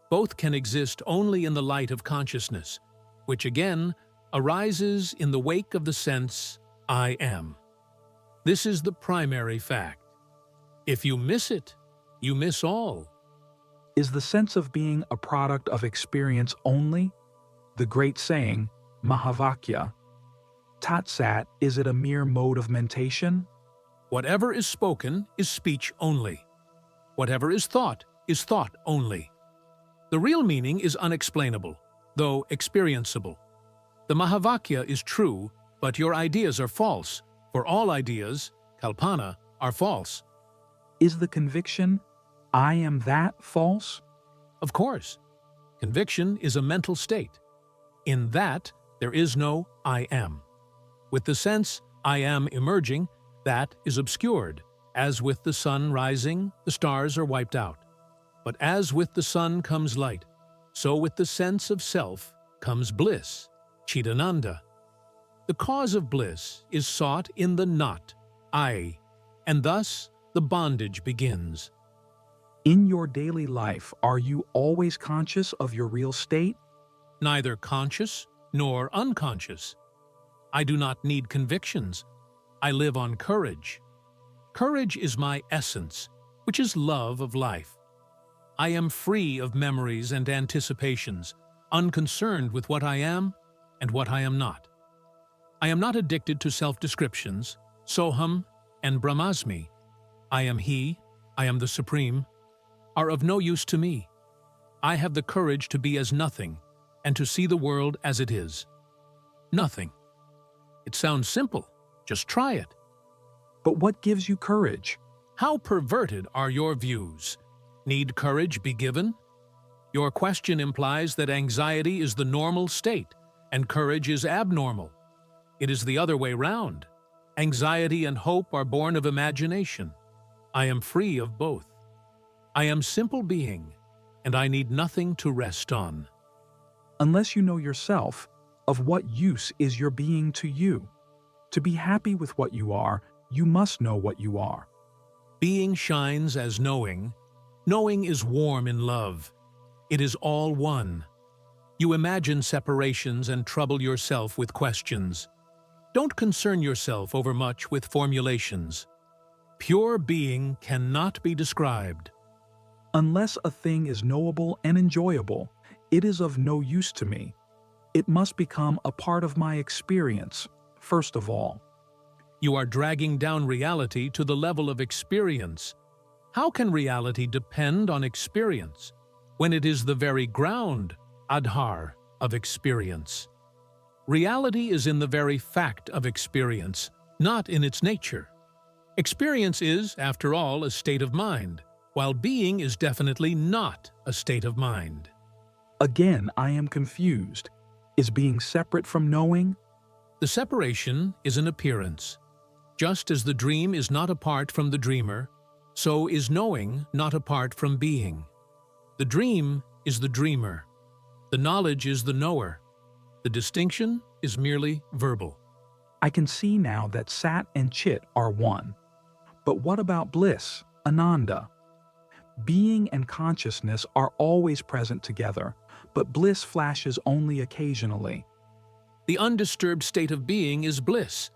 Both can exist only in the light of consciousness, which again arises in the wake of the sense, I am. This is the primary fact. If you miss it, you miss all. Is the sense of being a product of experience only? The great saying, Mahavakya. Tat Sat, is it a mere mode of mentation? Whatever is spoken is speech only. Whatever is thought only. The real meaning is unexplainable, though experienceable. The Mahavakya is true, but your ideas are false, for all ideas, Kalpana, are false. Is the conviction, I am that, false? Of course. Conviction is a mental state. In that, there is no I am. With the sense, I am emerging, that is obscured. As with the sun rising, the stars are wiped out. But as with the sun comes light, so with the sense of self comes bliss, Chidananda. The cause of bliss is sought in the not, I, and thus the bondage begins. In your daily life, are you always conscious of your real state? Neither conscious nor unconscious. I do not need convictions. I live on courage. Courage is my essence, which is love of life. I am free of memories and anticipations, unconcerned with what I am and what I am not. I am not addicted to self-descriptions, Soham and Brahmasmi. I am He, I am the Supreme, are of no use to me. I have the courage to be as nothing and to see the world as it is. Nothing. It sounds simple. Just try it. But what gives you courage? How perverted are your views? Need courage be given? Your question implies that anxiety is the normal state and courage is abnormal. It is the other way round. Anxiety and hope are born of imagination. I am free of both. I am simple being, and I need nothing to rest on. Unless you know yourself, of what use is your being to you? To be happy with what you are, you must know what you are. Being shines as knowing. Knowing is warm in love. It is all one. You imagine separations and trouble yourself with questions. Don't concern yourself overmuch with formulations. Pure being cannot be described. Unless a thing is knowable and enjoyable, it is of no use to me. It must become a part of my experience, first of all. You are dragging down reality to the level of experience. How can reality depend on experience when it is the very ground, Adhar, of experience? Reality is in the very fact of experience, not in its nature. Experience is, after all, a state of mind, while being is definitely not a state of mind. Again, I am confused. Is being separate from knowing? The separation is an appearance. Just as the dream is not apart from the dreamer, so is knowing not apart from being. The dream is the dreamer. The knowledge is the knower. The distinction is merely verbal. I can see now that Sat and Chit are one. But what about bliss, Ananda? Being and consciousness are always present together, but bliss flashes only occasionally. The undisturbed state of being is bliss.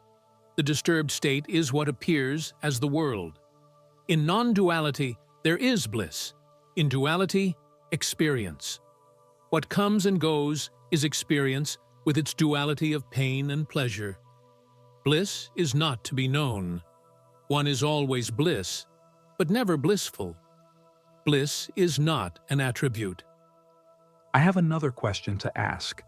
The disturbed state is what appears as the world. In non-duality, There is bliss. In duality, experience. What comes and goes is experience with its duality of pain and pleasure. Bliss is not to be known. One is always bliss, but never blissful. Bliss is not an attribute. I have another question to ask.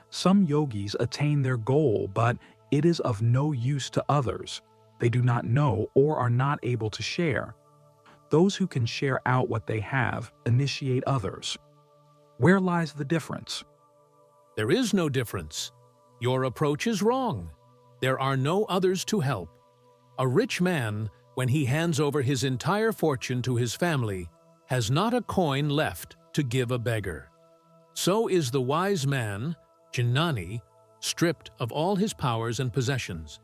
Some yogis attain their goal, but it is of no use to others. They do not know or are not able to share. Those who can share out what they have initiate others. Where lies the difference? There is no difference. Your approach is wrong. There are no others to help. A rich man, when he hands over his entire fortune to his family, has not a coin left to give a beggar. So is the wise man, Jnani, stripped of all his powers and possessions.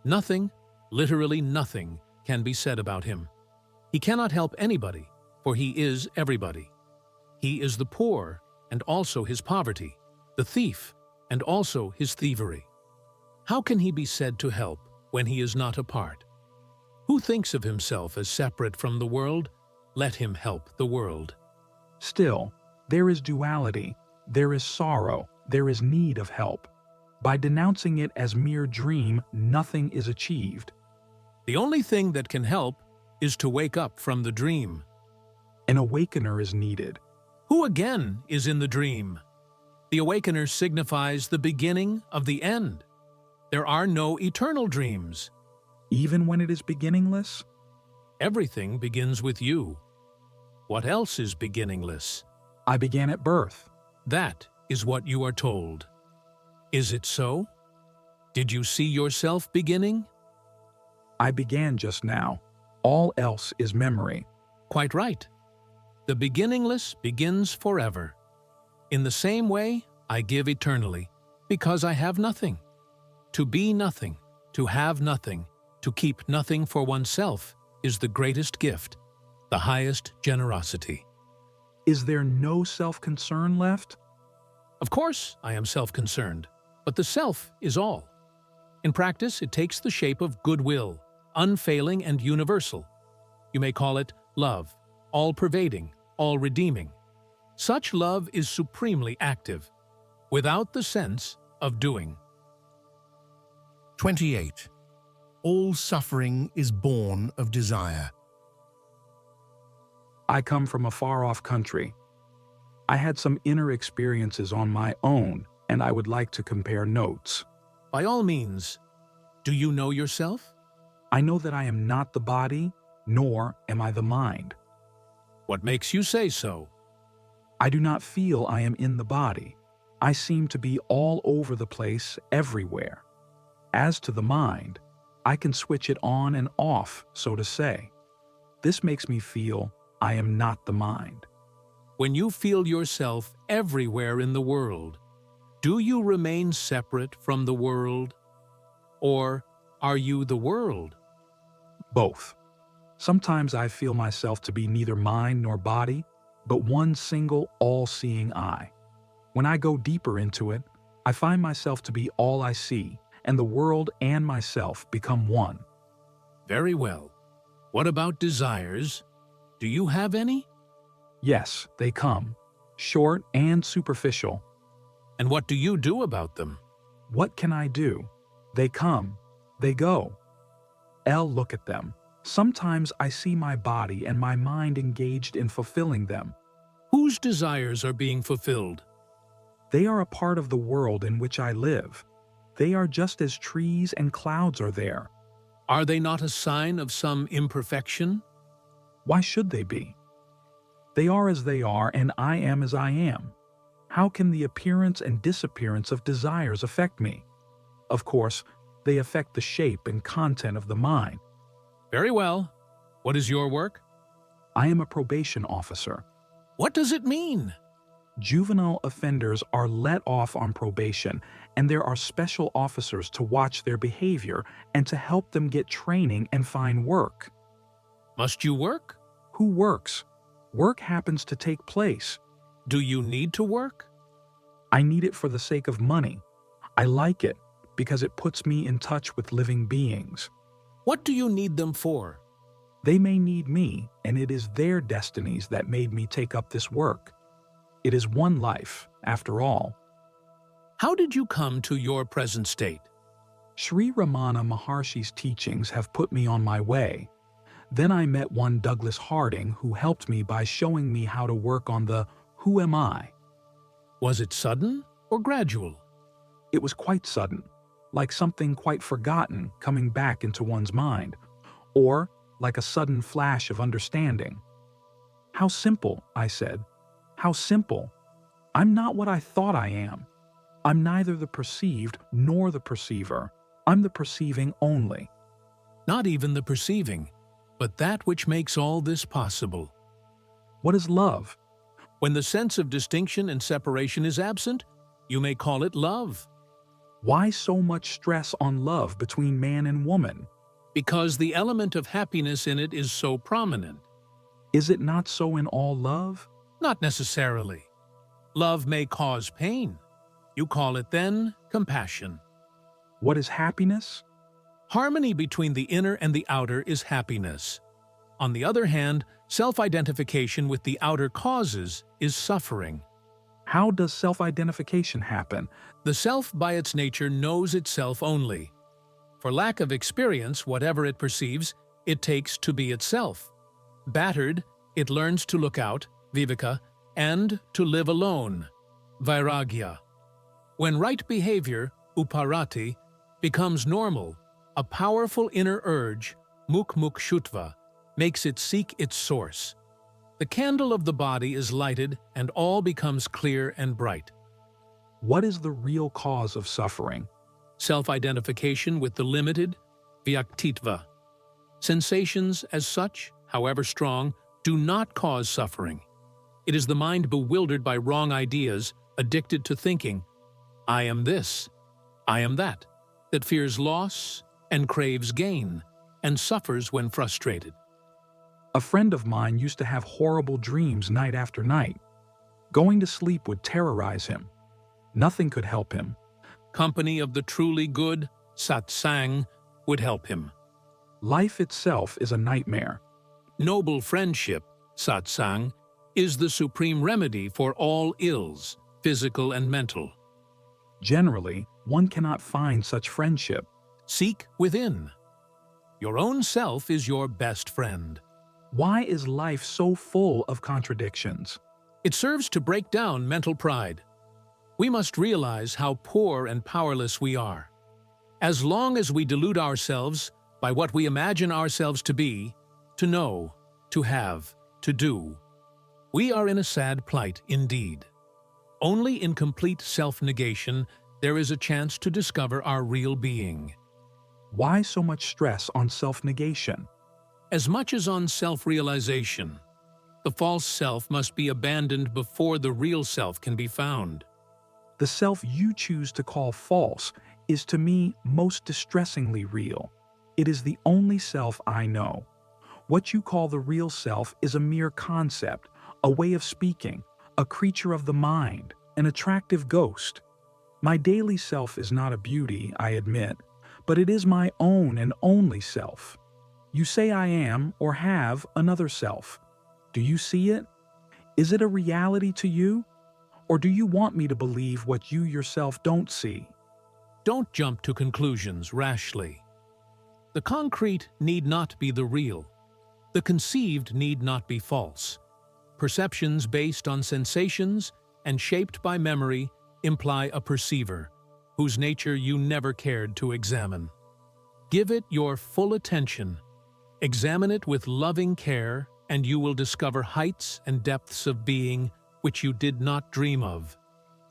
Nothing, literally nothing, can be said about him. He cannot help anybody, for he is everybody. He is the poor, and also his poverty, the thief, and also his thievery. How can he be said to help when he is not a part? Who thinks of himself as separate from the world? Let him help the world. Still, there is duality, there is sorrow, there is need of help. By denouncing it as mere dream, nothing is achieved. The only thing that can help is to wake up from the dream. An awakener is needed. Who again is in the dream? The awakener signifies the beginning of the end. There are no eternal dreams. Even when it is beginningless? Everything begins with you. What else is beginningless? I began at birth. That is what you are told. Is it so? Did you see yourself beginning? I began just now. All else is memory. Quite right. The beginningless begins forever. In the same way, I give eternally, because I have nothing. To be nothing, to have nothing, to keep nothing for oneself is the greatest gift, the highest generosity. Is there no self-concern left? Of course, I am self-concerned, but the self is all. In practice, it takes the shape of goodwill, unfailing and universal. You may call it love, all-pervading, all-redeeming. Such love is supremely active, without the sense of doing. 28. All suffering is born of desire. I come from a far-off country. I had some inner experiences on my own, and I would like to compare notes. By all means, do you know yourself? I know that I am not the body, nor am I the mind. What makes you say so? I do not feel I am in the body. I seem to be all over the place, everywhere. As to the mind, I can switch it on and off, so to say. This makes me feel I am not the mind. When you feel yourself everywhere in the world, do you remain separate from the world? Or are you the world? Both. Sometimes I feel myself to be neither mind nor body, but one single all-seeing eye. When I go deeper into it, I find myself to be all I see, and the world and myself become one. Very well. What about desires? Do you have any? Yes, they come, short and superficial. And what do you do about them? What can I do? They come, they go. Look at them. Sometimes I see my body and my mind engaged in fulfilling them. Whose desires are being fulfilled? They are a part of the world in which I live. They are just as trees and clouds are there. Are they not a sign of some imperfection? Why should they be? They are as they are, and I am as I am. How can the appearance and disappearance of desires affect me? Of course, they affect the shape and content of the mind. Very well. What is your work? I am a probation officer. What does it mean? Juvenile offenders are let off on probation, and there are special officers to watch their behavior and to help them get training and find work. Must you work? Who works? Work happens to take place. Do you need to work? I need it for the sake of money. I like it because it puts me in touch with living beings. What do you need them for? They may need me, and it is their destinies that made me take up this work. It is one life, after all. How did you come to your present state? Sri Ramana Maharshi's teachings have put me on my way. Then I met one Douglas Harding who helped me by showing me how to work on the "Who am I?" Was it sudden or gradual? It was quite sudden, like something quite forgotten coming back into one's mind, or like a sudden flash of understanding. "How simple," I said. "How simple. I'm not what I thought I am. I'm neither the perceived nor the perceiver. I'm the perceiving only." Not even the perceiving, but that which makes all this possible. What is love? When the sense of distinction and separation is absent, you may call it love. Why so much stress on love between man and woman? Because the element of happiness in it is so prominent. Is it not so in all love? Not necessarily. Love may cause pain. You call it then compassion. What is happiness? Harmony between the inner and the outer is happiness. On the other hand, self-identification with the outer causes is suffering. How does self-identification happen? The self by its nature knows itself only. For lack of experience, whatever it perceives, it takes to be itself. Battered, it learns to look out, viveka, and to live alone, vairagya. When right behavior, uparati, becomes normal, a powerful inner urge, mukshutva, makes it seek its source. The candle of the body is lighted and all becomes clear and bright. What is the real cause of suffering? Self-identification with the limited, vyaktitva. Sensations as such, however strong, do not cause suffering. It is the mind bewildered by wrong ideas, addicted to thinking, "I am this, I am that," that fears loss and craves gain, and suffers when frustrated. A friend of mine used to have horrible dreams night after night. Going to sleep would terrorize him. Nothing could help him. Company of the truly good, satsang, would help him. Life itself is a nightmare. Noble friendship, satsang, is the supreme remedy for all ills, physical and mental. Generally, one cannot find such friendship. Seek within. Your own self is your best friend. Why is life so full of contradictions? It serves to break down mental pride. We must realize how poor and powerless we are. As long as we delude ourselves by what we imagine ourselves to be, to know, to have, to do, we are in a sad plight indeed. Only in complete self-negation there is a chance to discover our real being. Why so much stress on self-negation? As much as on self-realization, the false self must be abandoned before the real self can be found. The self you choose to call false is to me most distressingly real. It is the only self I know. What you call the real self is a mere concept, a way of speaking, a creature of the mind, an attractive ghost. My daily self is not a beauty, I admit, but it is my own and only self. You say I am or have another self. Do you see it? Is it a reality to you? Or do you want me to believe what you yourself don't see? Don't jump to conclusions rashly. The concrete need not be the real. The conceived need not be false. Perceptions based on sensations and shaped by memory imply a perceiver, whose nature you never cared to examine. Give it your full attention. Examine it with loving care, and you will discover heights and depths of being which you did not dream of,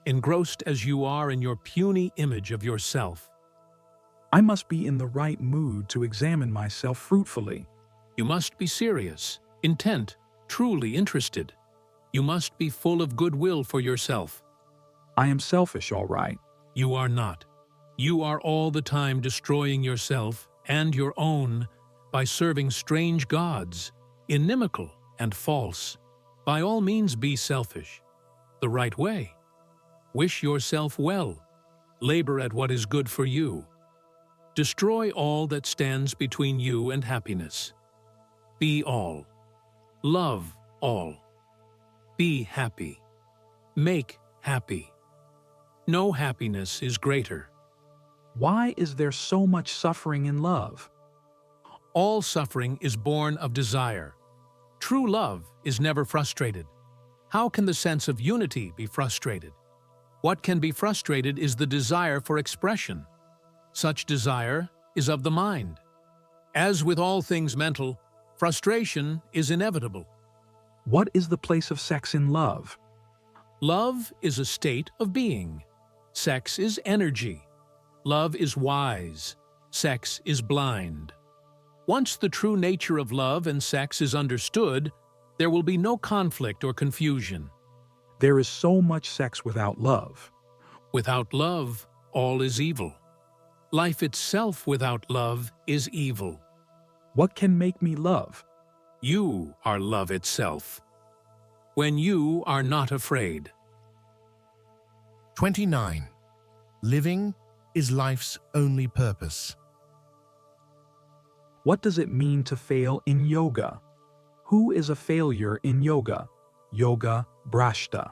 engrossed as you are in your puny image of yourself. I must be in the right mood to examine myself fruitfully. You must be serious, intent, truly interested. You must be full of goodwill for yourself. I am selfish, all right. You are not. You are all the time destroying yourself and your own by serving strange gods, inimical and false. By all means be selfish. The right way. Wish yourself well. Labor at what is good for you. Destroy all that stands between you and happiness. Be all. Love all. Be happy. Make happy. No happiness is greater. Why is there so much suffering in love? All suffering is born of desire. True love is never frustrated. How can the sense of unity be frustrated? What can be frustrated is the desire for expression. Such desire is of the mind. As with all things mental, frustration is inevitable. What is the place of sex in love? Love is a state of being. Sex is energy. Love is wise. Sex is blind. Once the true nature of love and sex is understood, there will be no conflict or confusion. There is so much sex without love. Without love, all is evil. Life itself without love is evil. What can make me love? You are love itself. When you are not afraid. 29. Living is life's only purpose. What does it mean to fail in yoga? Who is a failure in yoga? Yoga Brashta.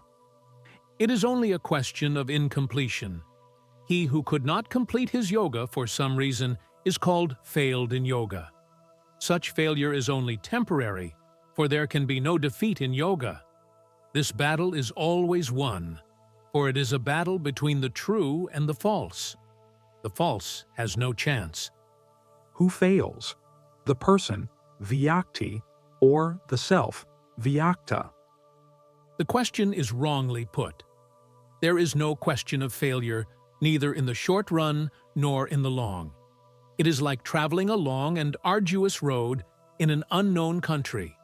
It is only a question of incompletion. He who could not complete his yoga for some reason is called failed in yoga. Such failure is only temporary, for there can be no defeat in yoga. This battle is always won, for it is a battle between the true and the false. The false has no chance. Who fails? The person, Vyakti, or the self, Vyakta. The question is wrongly put. There is no question of failure, neither in the short run nor in the long. It is like traveling a long and arduous road in an unknown country.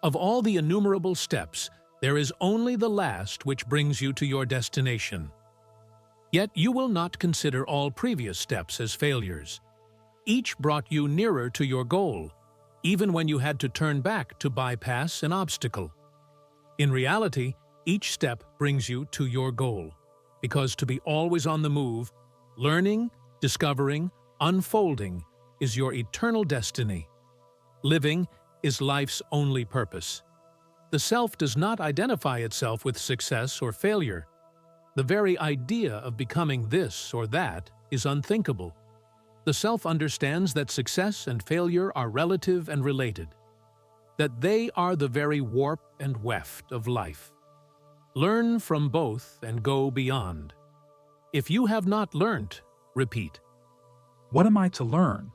Of all the innumerable steps, there is only the last which brings you to your destination. Yet you will not consider all previous steps as failures. Each brought you nearer to your goal, even when you had to turn back to bypass an obstacle. In reality, each step brings you to your goal, because to be always on the move, learning, discovering, unfolding is your eternal destiny. Living is life's only purpose. The self does not identify itself with success or failure. The very idea of becoming this or that is unthinkable. The self understands that success and failure are relative and related, that they are the very warp and weft of life. Learn from both and go beyond. If you have not learnt, repeat. What am I to learn?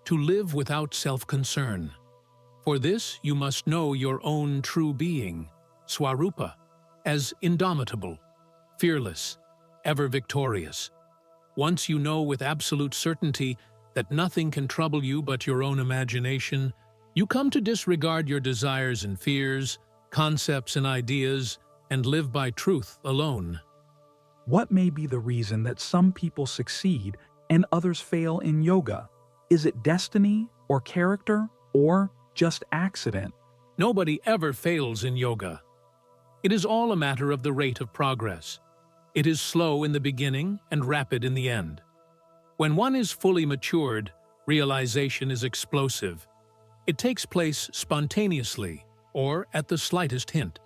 To live without self-concern. For this you must know your own true being, Swarupa, as indomitable, fearless, ever victorious. Once you know with absolute certainty that nothing can trouble you but your own imagination, you come to disregard your desires and fears, concepts and ideas, and live by truth alone. What may be the reason that some people succeed and others fail in yoga? Is it destiny or character or just accident? Nobody ever fails in yoga. It is all a matter of the rate of progress. It is slow in the beginning and rapid in the end. When one is fully matured, realization is explosive. It takes place spontaneously or at the slightest hint.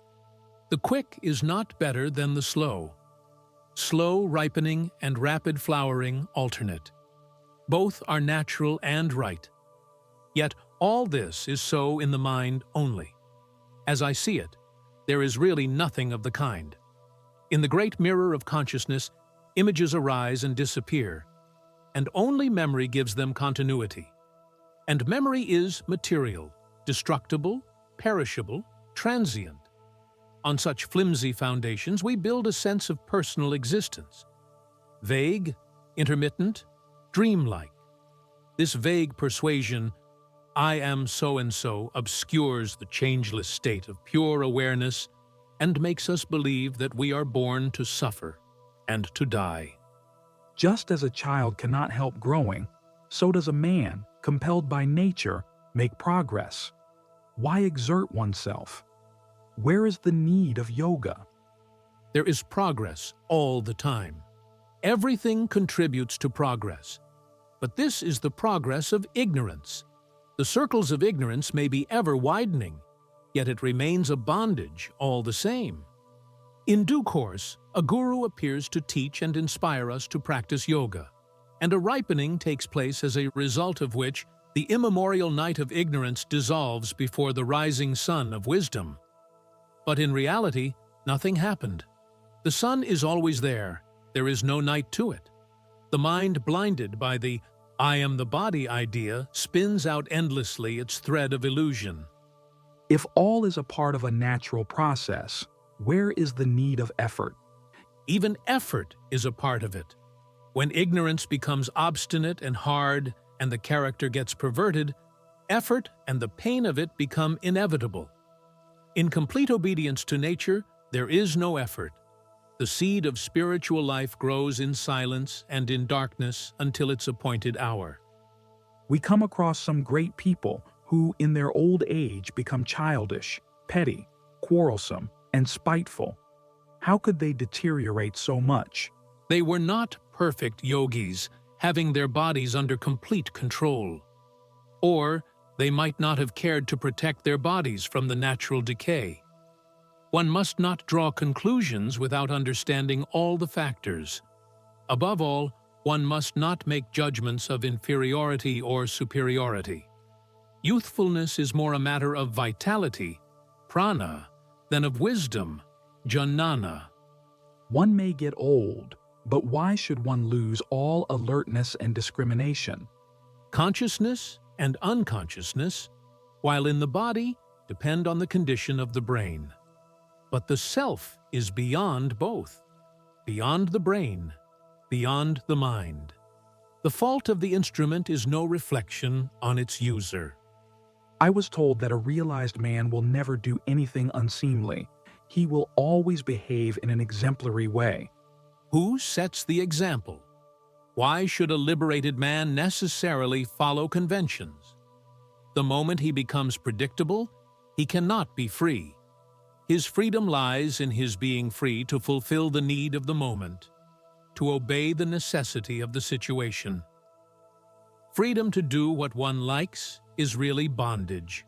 The quick is not better than the slow. Slow ripening and rapid flowering alternate. Both are natural and right. Yet all this is so in the mind only. As I see it, there is really nothing of the kind. In the great mirror of consciousness, images arise and disappear, and only memory gives them continuity. And memory is material, destructible, perishable, transient. On such flimsy foundations, we build a sense of personal existence. Vague, intermittent, dreamlike. This vague persuasion, I am so-and-so, obscures the changeless state of pure awareness and makes us believe that we are born to suffer and to die. Just as a child cannot help growing, so does a man, compelled by nature, make progress. Why exert oneself? Where is the need of yoga? There is progress all the time. Everything contributes to progress. But this is the progress of ignorance. The circles of ignorance may be ever widening, yet it remains a bondage all the same. In due course, a guru appears to teach and inspire us to practice yoga, and a ripening takes place as a result of which the immemorial night of ignorance dissolves before the rising sun of wisdom. But in reality, nothing happened. The sun is always there. There is no night to it. The mind, blinded by the "I am the body" idea, spins out endlessly its thread of illusion. If all is a part of a natural process, where is the need of effort? Even effort is a part of it. When ignorance becomes obstinate and hard and the character gets perverted, effort and the pain of it become inevitable. In complete obedience to nature, there is no effort. The seed of spiritual life grows in silence and in darkness until its appointed hour. We come across some great people who, in their old age, become childish, petty, quarrelsome, and spiteful. How could they deteriorate so much? They were not perfect yogis, having their bodies under complete control. Or they might not have cared to protect their bodies from the natural decay. One must not draw conclusions without understanding all the factors. Above all, one must not make judgments of inferiority or superiority. Youthfulness is more a matter of vitality, prana, than of wisdom, jnana. One may get old, but why should one lose all alertness and discrimination? Consciousness and unconsciousness, while in the body, depend on the condition of the brain. But the self is beyond both, beyond the brain, beyond the mind. The fault of the instrument is no reflection on its user. I was told that a realized man will never do anything unseemly. He will always behave in an exemplary way. Who sets the example? Why should a liberated man necessarily follow conventions? The moment he becomes predictable, he cannot be free. His freedom lies in his being free to fulfill the need of the moment, to obey the necessity of the situation. Freedom to do what one likes is really bondage,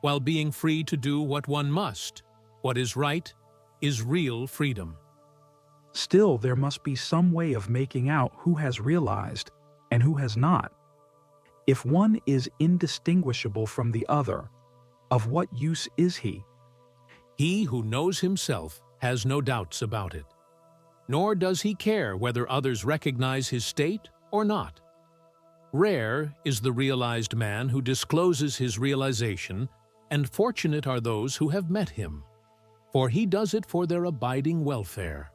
while being free to do what one must, what is right, is real freedom. Still, there must be some way of making out who has realized and who has not. If one is indistinguishable from the other, of what use is he? He who knows himself has no doubts about it, nor does he care whether others recognize his state or not. Rare is the realized man who discloses his realization, and fortunate are those who have met him, for he does it for their abiding welfare.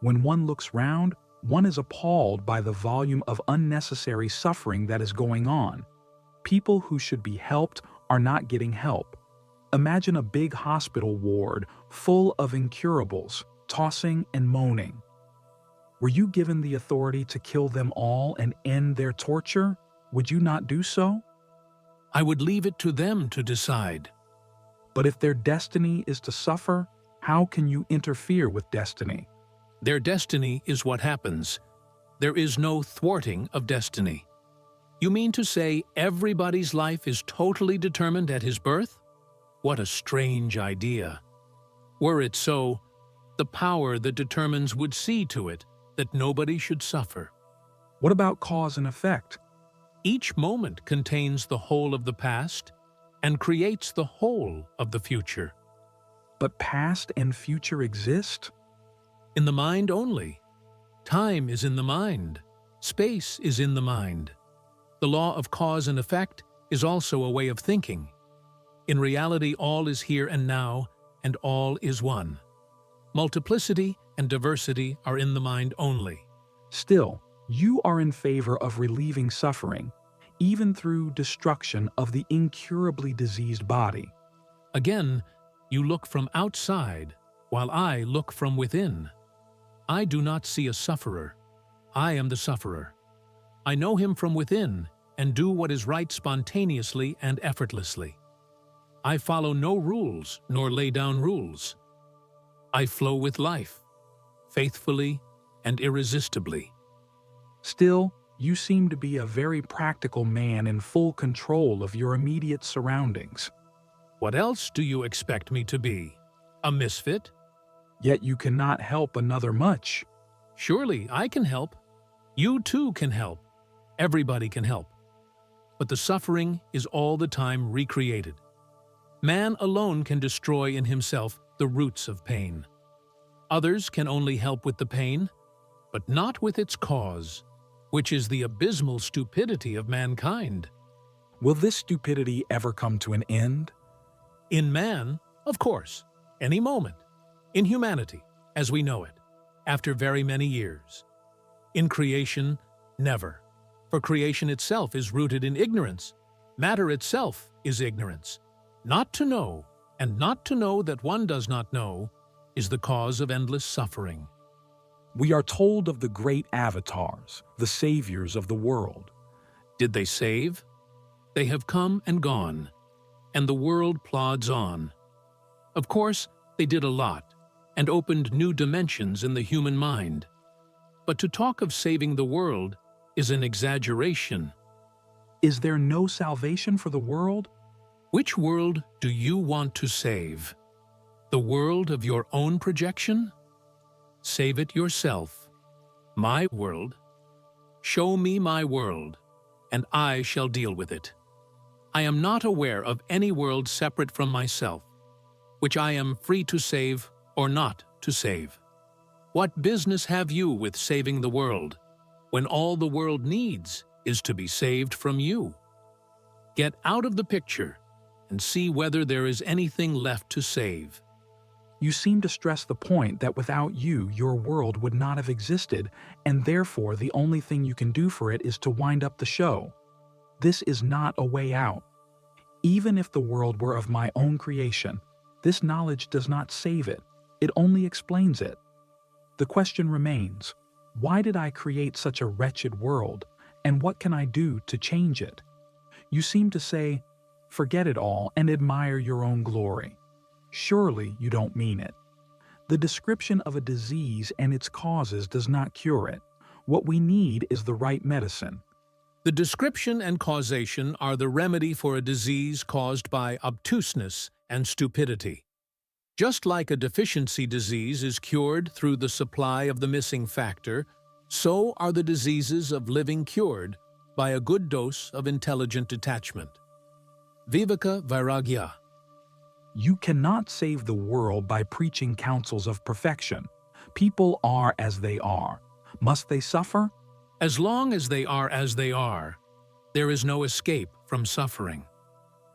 When one looks round, one is appalled by the volume of unnecessary suffering that is going on. People who should be helped are not getting help. Imagine a big hospital ward full of incurables, tossing and moaning. Were you given the authority to kill them all and end their torture? Would you not do so? I would leave it to them to decide. But if their destiny is to suffer, how can you interfere with destiny? Their destiny is what happens. There is no thwarting of destiny. You mean to say everybody's life is totally determined at his birth? What a strange idea. Were it so, the power that determines would see to it that nobody should suffer. What about cause and effect? Each moment contains the whole of the past and creates the whole of the future. But past and future exist? In the mind only. Time is in the mind. Space is in the mind. The law of cause and effect is also a way of thinking. In reality, all is here and now, and all is one. Multiplicity and diversity are in the mind only. Still, you are in favor of relieving suffering, even through destruction of the incurably diseased body. Again, you look from outside, while I look from within. I do not see a sufferer. I am the sufferer. I know him from within and do what is right spontaneously and effortlessly. I follow no rules nor lay down rules. I flow with life, faithfully and irresistibly. Still, You seem to be a very practical man in full control of your immediate surroundings. What else do you expect me to be? A misfit? Yet you cannot help another much. Surely I can help. You too can help. Everybody can help. But the suffering is all the time recreated. Man alone can destroy in himself the roots of pain. Others can only help with the pain, but not with its cause, which is the abysmal stupidity of mankind. Will this stupidity ever come to an end? In man, of course, any moment. In humanity, as we know it, after very many years. In creation, never. For creation itself is rooted in ignorance. Matter itself is ignorance. Not to know, and not to know that one does not know, is the cause of endless suffering. We are told of the great avatars, the saviors of the world. Did they save? They have come and gone, and the world plods on. Of course, they did a lot, and opened new dimensions in the human mind. But to talk of saving the world is an exaggeration. Is there no salvation for the world? Which world do you want to save? The world of your own projection? Save it yourself. My world? Show me my world, and I shall deal with it. I am not aware of any world separate from myself, which I am free to save or not to save. What business have you with saving the world, when all the world needs is to be saved from you? Get out of the picture and see whether there is anything left to save. You seem to stress the point that without you, your world would not have existed, and therefore the only thing you can do for it is to wind up the show. This is not a way out. Even if the world were of my own creation, this knowledge does not save it. It only explains it. The question remains, why did I create such a wretched world, and what can I do to change it? You seem to say, forget it all and admire your own glory. Surely you don't mean it. The description of a disease and its causes does not cure it. What we need is the right medicine. The description and causation are the remedy for a disease caused by obtuseness and stupidity. Just like a deficiency disease is cured through the supply of the missing factor, so are the diseases of living cured by a good dose of intelligent detachment. Viveka Vairagya. You cannot save the world by preaching counsels of perfection. People are as they are. Must they suffer? As long as they are as they are, there is no escape from suffering.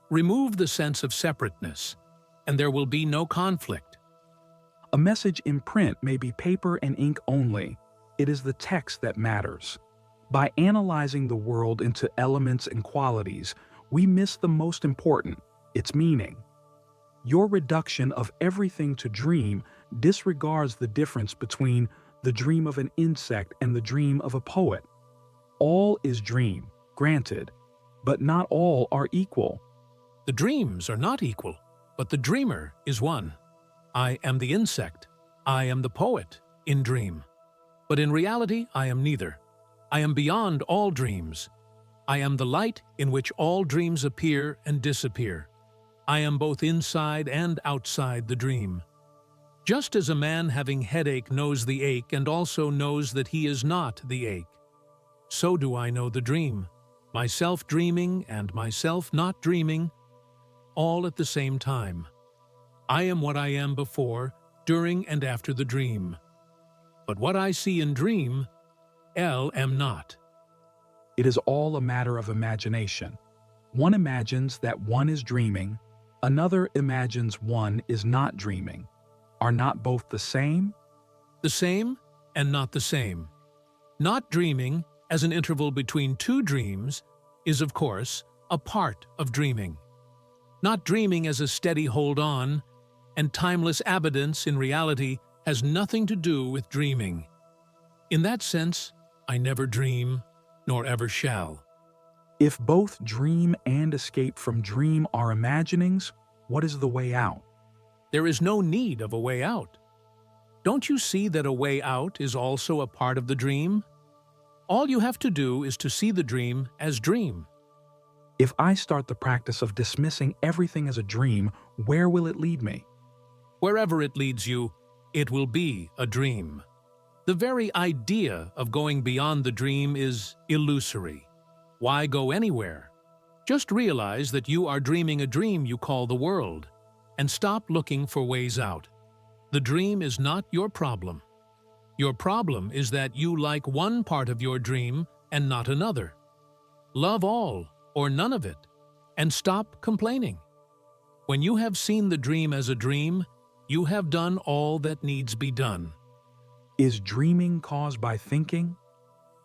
Remove the sense of separateness, and there will be no conflict. A message in print may be paper and ink only. It is the text that matters. By analyzing the world into elements and qualities, we miss the most important, its meaning. Your reduction of everything to dream disregards the difference between the dream of an insect and the dream of a poet. All is dream, granted, but not all are equal. The dreams are not equal, but the dreamer is one. I am the insect, I am the poet in dream. But in reality, I am neither. I am beyond all dreams. I am the light in which all dreams appear and disappear. I am both inside and outside the dream. Just as a man having headache knows the ache and also knows that he is not the ache, so do I know the dream, myself dreaming and myself not dreaming, all at the same time. I am what I am before, during and after the dream. But what I see in dream, am not. It is all a matter of imagination. One imagines that one is dreaming, another imagines one is not dreaming. Are not both the same? The same and not the same. Not dreaming, as an interval between two dreams, is of course a part of dreaming. Not dreaming as a steady hold on and timeless abundance in reality has nothing to do with dreaming. In that sense, I never dream, nor ever shall. If both dream and escape from dream are imaginings, what is the way out? There is no need of a way out. Don't you see that a way out is also a part of the dream? All you have to do is to see the dream as dream. If I start the practice of dismissing everything as a dream, where will it lead me? Wherever it leads you, it will be a dream. The very idea of going beyond the dream is illusory. Why go anywhere? Just realize that you are dreaming a dream you call the world, and stop looking for ways out. The dream is not your problem. Your problem is that you like one part of your dream and not another. Love all or none of it, and stop complaining. When you have seen the dream as a dream, you have done all that needs be done. Is dreaming caused by thinking?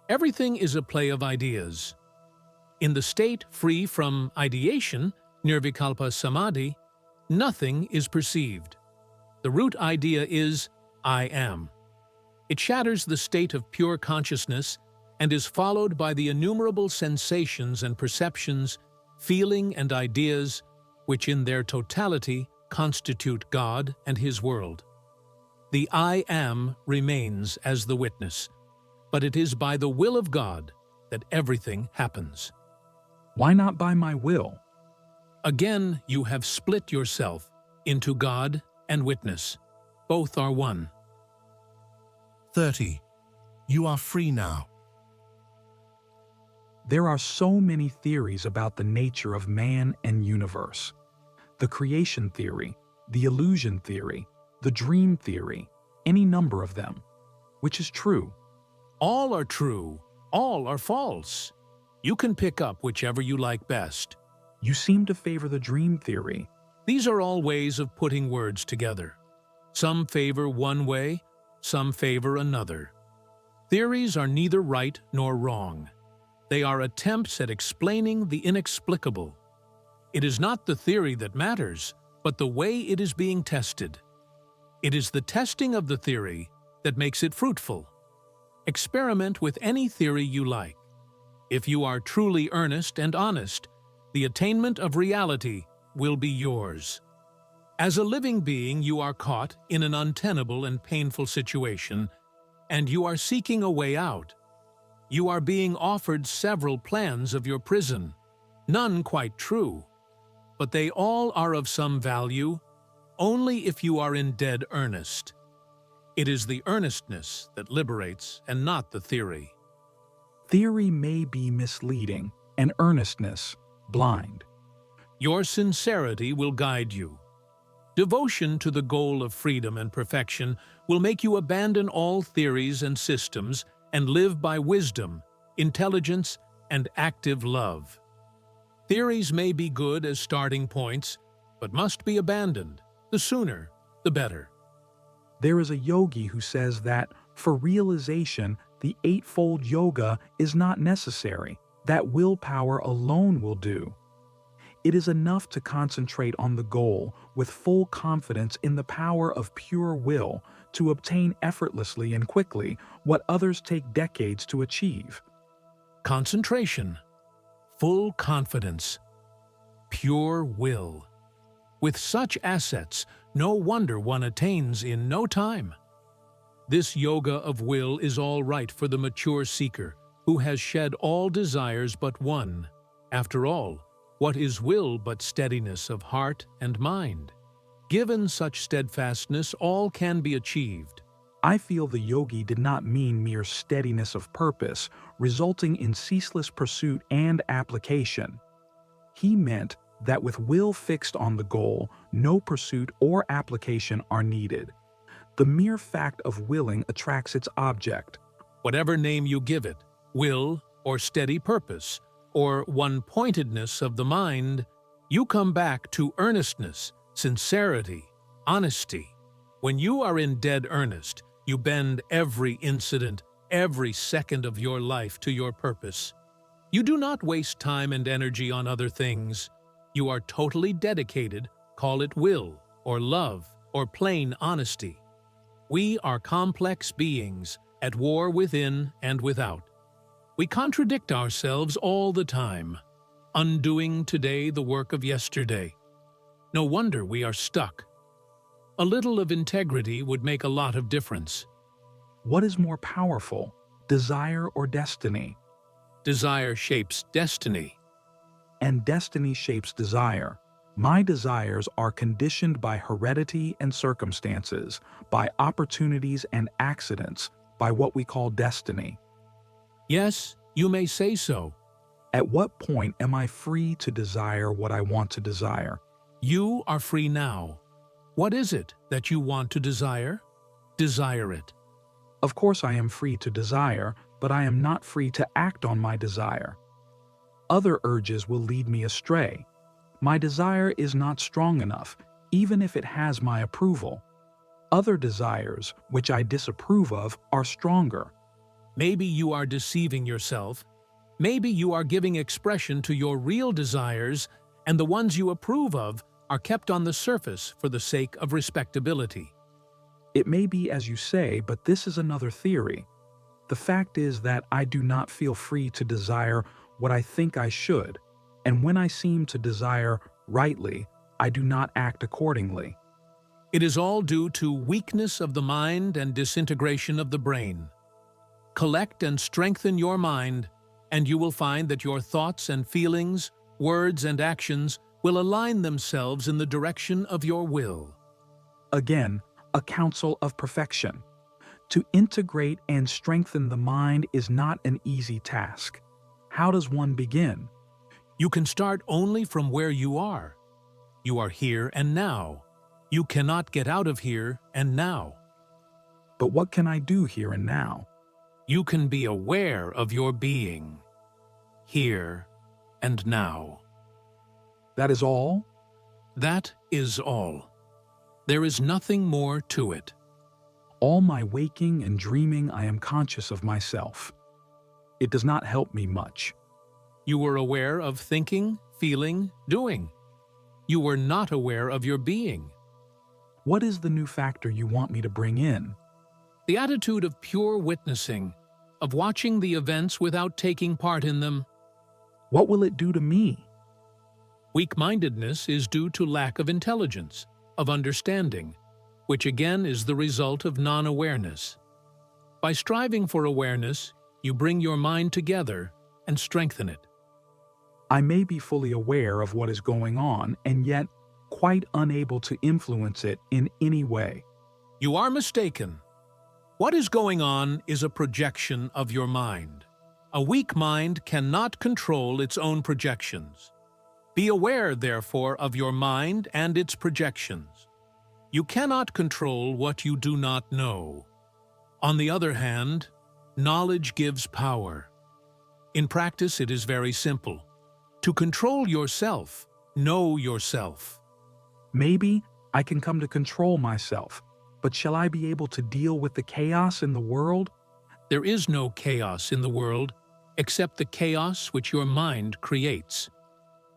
Everything is a play of ideas. In the state free from ideation, nirvikalpa samadhi, nothing is perceived. The root idea is, I am. It shatters the state of pure consciousness and is followed by the innumerable sensations and perceptions, feeling and ideas, which in their totality constitute God and His world. The I am remains as the witness, but it is by the will of God that everything happens. Why not by my will? Again, you have split yourself into God and witness. Both are one. 30. You are free now. There are so many theories about the nature of man and universe. The creation theory, the illusion theory, the dream theory, any number of them. Which is true? All are true. All are false. You can pick up whichever you like best. You seem to favor the dream theory. These are all ways of putting words together. Some favor one way, some favor another. Theories are neither right nor wrong. They are attempts at explaining the inexplicable. It is not the theory that matters, but the way it is being tested. It is the testing of the theory that makes it fruitful. Experiment with any theory you like. If you are truly earnest and honest, the attainment of reality will be yours. As a living being, you are caught in an untenable and painful situation, and you are seeking a way out. You are being offered several plans of your prison, none quite true, but they all are of some value only if you are in dead earnest. It is the earnestness that liberates and not the theory. Theory may be misleading, and earnestness blind. Your sincerity will guide you. Devotion to the goal of freedom and perfection will make you abandon all theories and systems and live by wisdom, intelligence, and active love. Theories may be good as starting points, but must be abandoned. The sooner, the better. There is a yogi who says that for realization, the eightfold yoga is not necessary, that willpower alone will do. It is enough to concentrate on the goal with full confidence in the power of pure will to obtain effortlessly and quickly what others take decades to achieve. Concentration, full confidence, pure will. With such assets, no wonder one attains in no time. This yoga of will is all right for the mature seeker who has shed all desires but one. After all, what is will but steadiness of heart and mind? Given such steadfastness, all can be achieved. I feel the yogi did not mean mere steadiness of purpose, resulting in ceaseless pursuit and application. He meant that with will fixed on the goal, no pursuit or application are needed. The mere fact of willing attracts its object. Whatever name you give it, will or steady purpose, or one-pointedness of the mind, you come back to earnestness, sincerity, honesty. When you are in dead earnest, you bend every incident, every second of your life to your purpose. You do not waste time and energy on other things. You are totally dedicated, call it will, or love, or plain honesty. We are complex beings, at war within and without. We contradict ourselves all the time, undoing today the work of yesterday. No wonder we are stuck. A little of integrity would make a lot of difference. What is more powerful, desire or destiny, Desire shapes destiny. and destiny shapes desire. My desires are conditioned by heredity and circumstances, by opportunities and accidents, by what we call destiny. Yes, you may say so. At what point am I free to desire what I want to desire? You are free now. What is it that you want to desire? Desire it. Of course I am free to desire, but I am not free to act on my desire. Other urges will lead me astray. My desire is not strong enough, even if it has my approval. Other desires, which I disapprove of, are stronger. Maybe you are deceiving yourself. Maybe you are giving expression to your real desires, and the ones you approve of are kept on the surface for the sake of respectability. It may be as you say, but this is another theory. The fact is that I do not feel free to desire what I think I should, and when I seem to desire rightly, I do not act accordingly. It is all due to weakness of the mind and disintegration of the brain. Collect and strengthen your mind, and you will find that your thoughts and feelings, words and actions will align themselves in the direction of your will. Again, a counsel of perfection. To integrate and strengthen the mind is not an easy task. How does one begin? You can start only from where you are. You are here and now. You cannot get out of here and now. But what can I do here and now? You can be aware of your being, here and now. That is all? That is all. There is nothing more to it. All my waking and dreaming, I am conscious of myself. It does not help me much. You were aware of thinking, feeling, doing. You were not aware of your being. What is the new factor you want me to bring in? The attitude of pure witnessing, of watching the events without taking part in them. What will it do to me? Weak-mindedness is due to lack of intelligence, of understanding, which again is the result of non-awareness. By striving for awareness, you bring your mind together and strengthen it. I may be fully aware of what is going on and yet quite unable to influence it in any way. You are mistaken. What is going on is a projection of your mind. A weak mind cannot control its own projections. Be aware, therefore, of your mind and its projections. You cannot control what you do not know. On the other hand, knowledge gives power. In practice, it is very simple. To control yourself, know yourself. Maybe I can come to control myself, but shall I be able to deal with the chaos in the world? There is no chaos in the world except the chaos which your mind creates.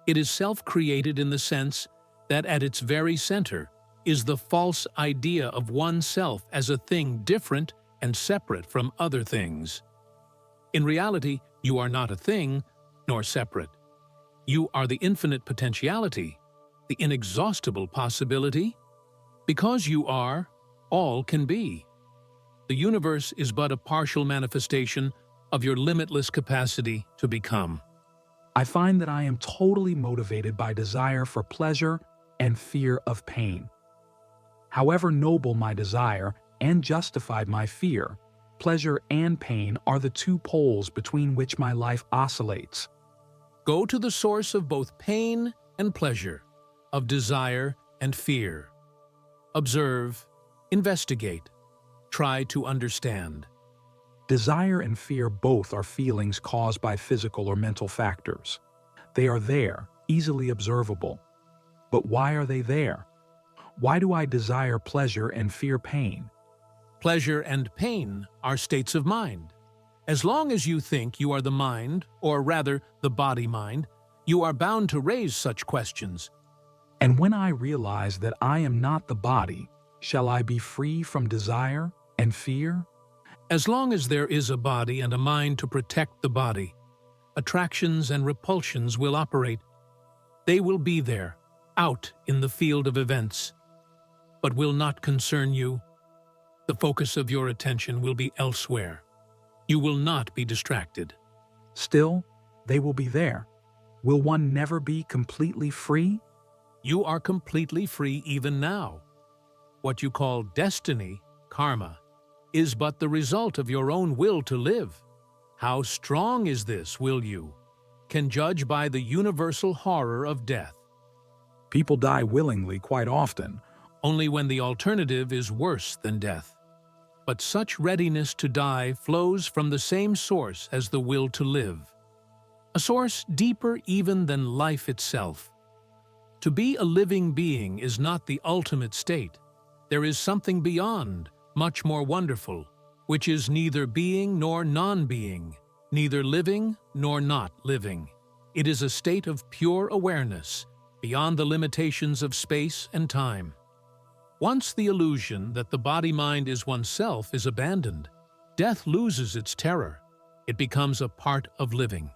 It is self-created in the sense that at its very center is the false idea of oneself as a thing different and separate from other things. In reality, you are not a thing, nor separate. You are the infinite potentiality, the inexhaustible possibility. Because you are, all can be. The universe is but a partial manifestation of your limitless capacity to become. I find that I am totally motivated by desire for pleasure and fear of pain. However noble my desire and justified my fear, pleasure and pain are the two poles between which my life oscillates. Go to the source of both pain and pleasure, of desire and fear. Observe, investigate, try to understand. Desire and fear both are feelings caused by physical or mental factors. They are there, easily observable. But why are they there? Why do I desire pleasure and fear pain? Pleasure and pain are states of mind. As long as you think you are the mind, or rather the body-mind, you are bound to raise such questions. And when I realize that I am not the body, shall I be free from desire and fear? As long as there is a body and a mind to protect the body, attractions and repulsions will operate. They will be there, out in the field of events, but will not concern you. The focus of your attention will be elsewhere. You will not be distracted. Still, they will be there. Will one never be completely free? You are completely free even now. What you call destiny, karma, is but the result of your own will to live. How strong is this will you? Can judge by the universal horror of death. People die willingly quite often. Only when the alternative is worse than death. But such readiness to die flows from the same source as the will to live. A source deeper even than life itself. To be a living being is not the ultimate state. There is something beyond, much more wonderful, which is neither being nor non-being, neither living nor not living. It is a state of pure awareness, beyond the limitations of space and time. Once the illusion that the body-mind is oneself is abandoned, death loses its terror. It becomes a part of living.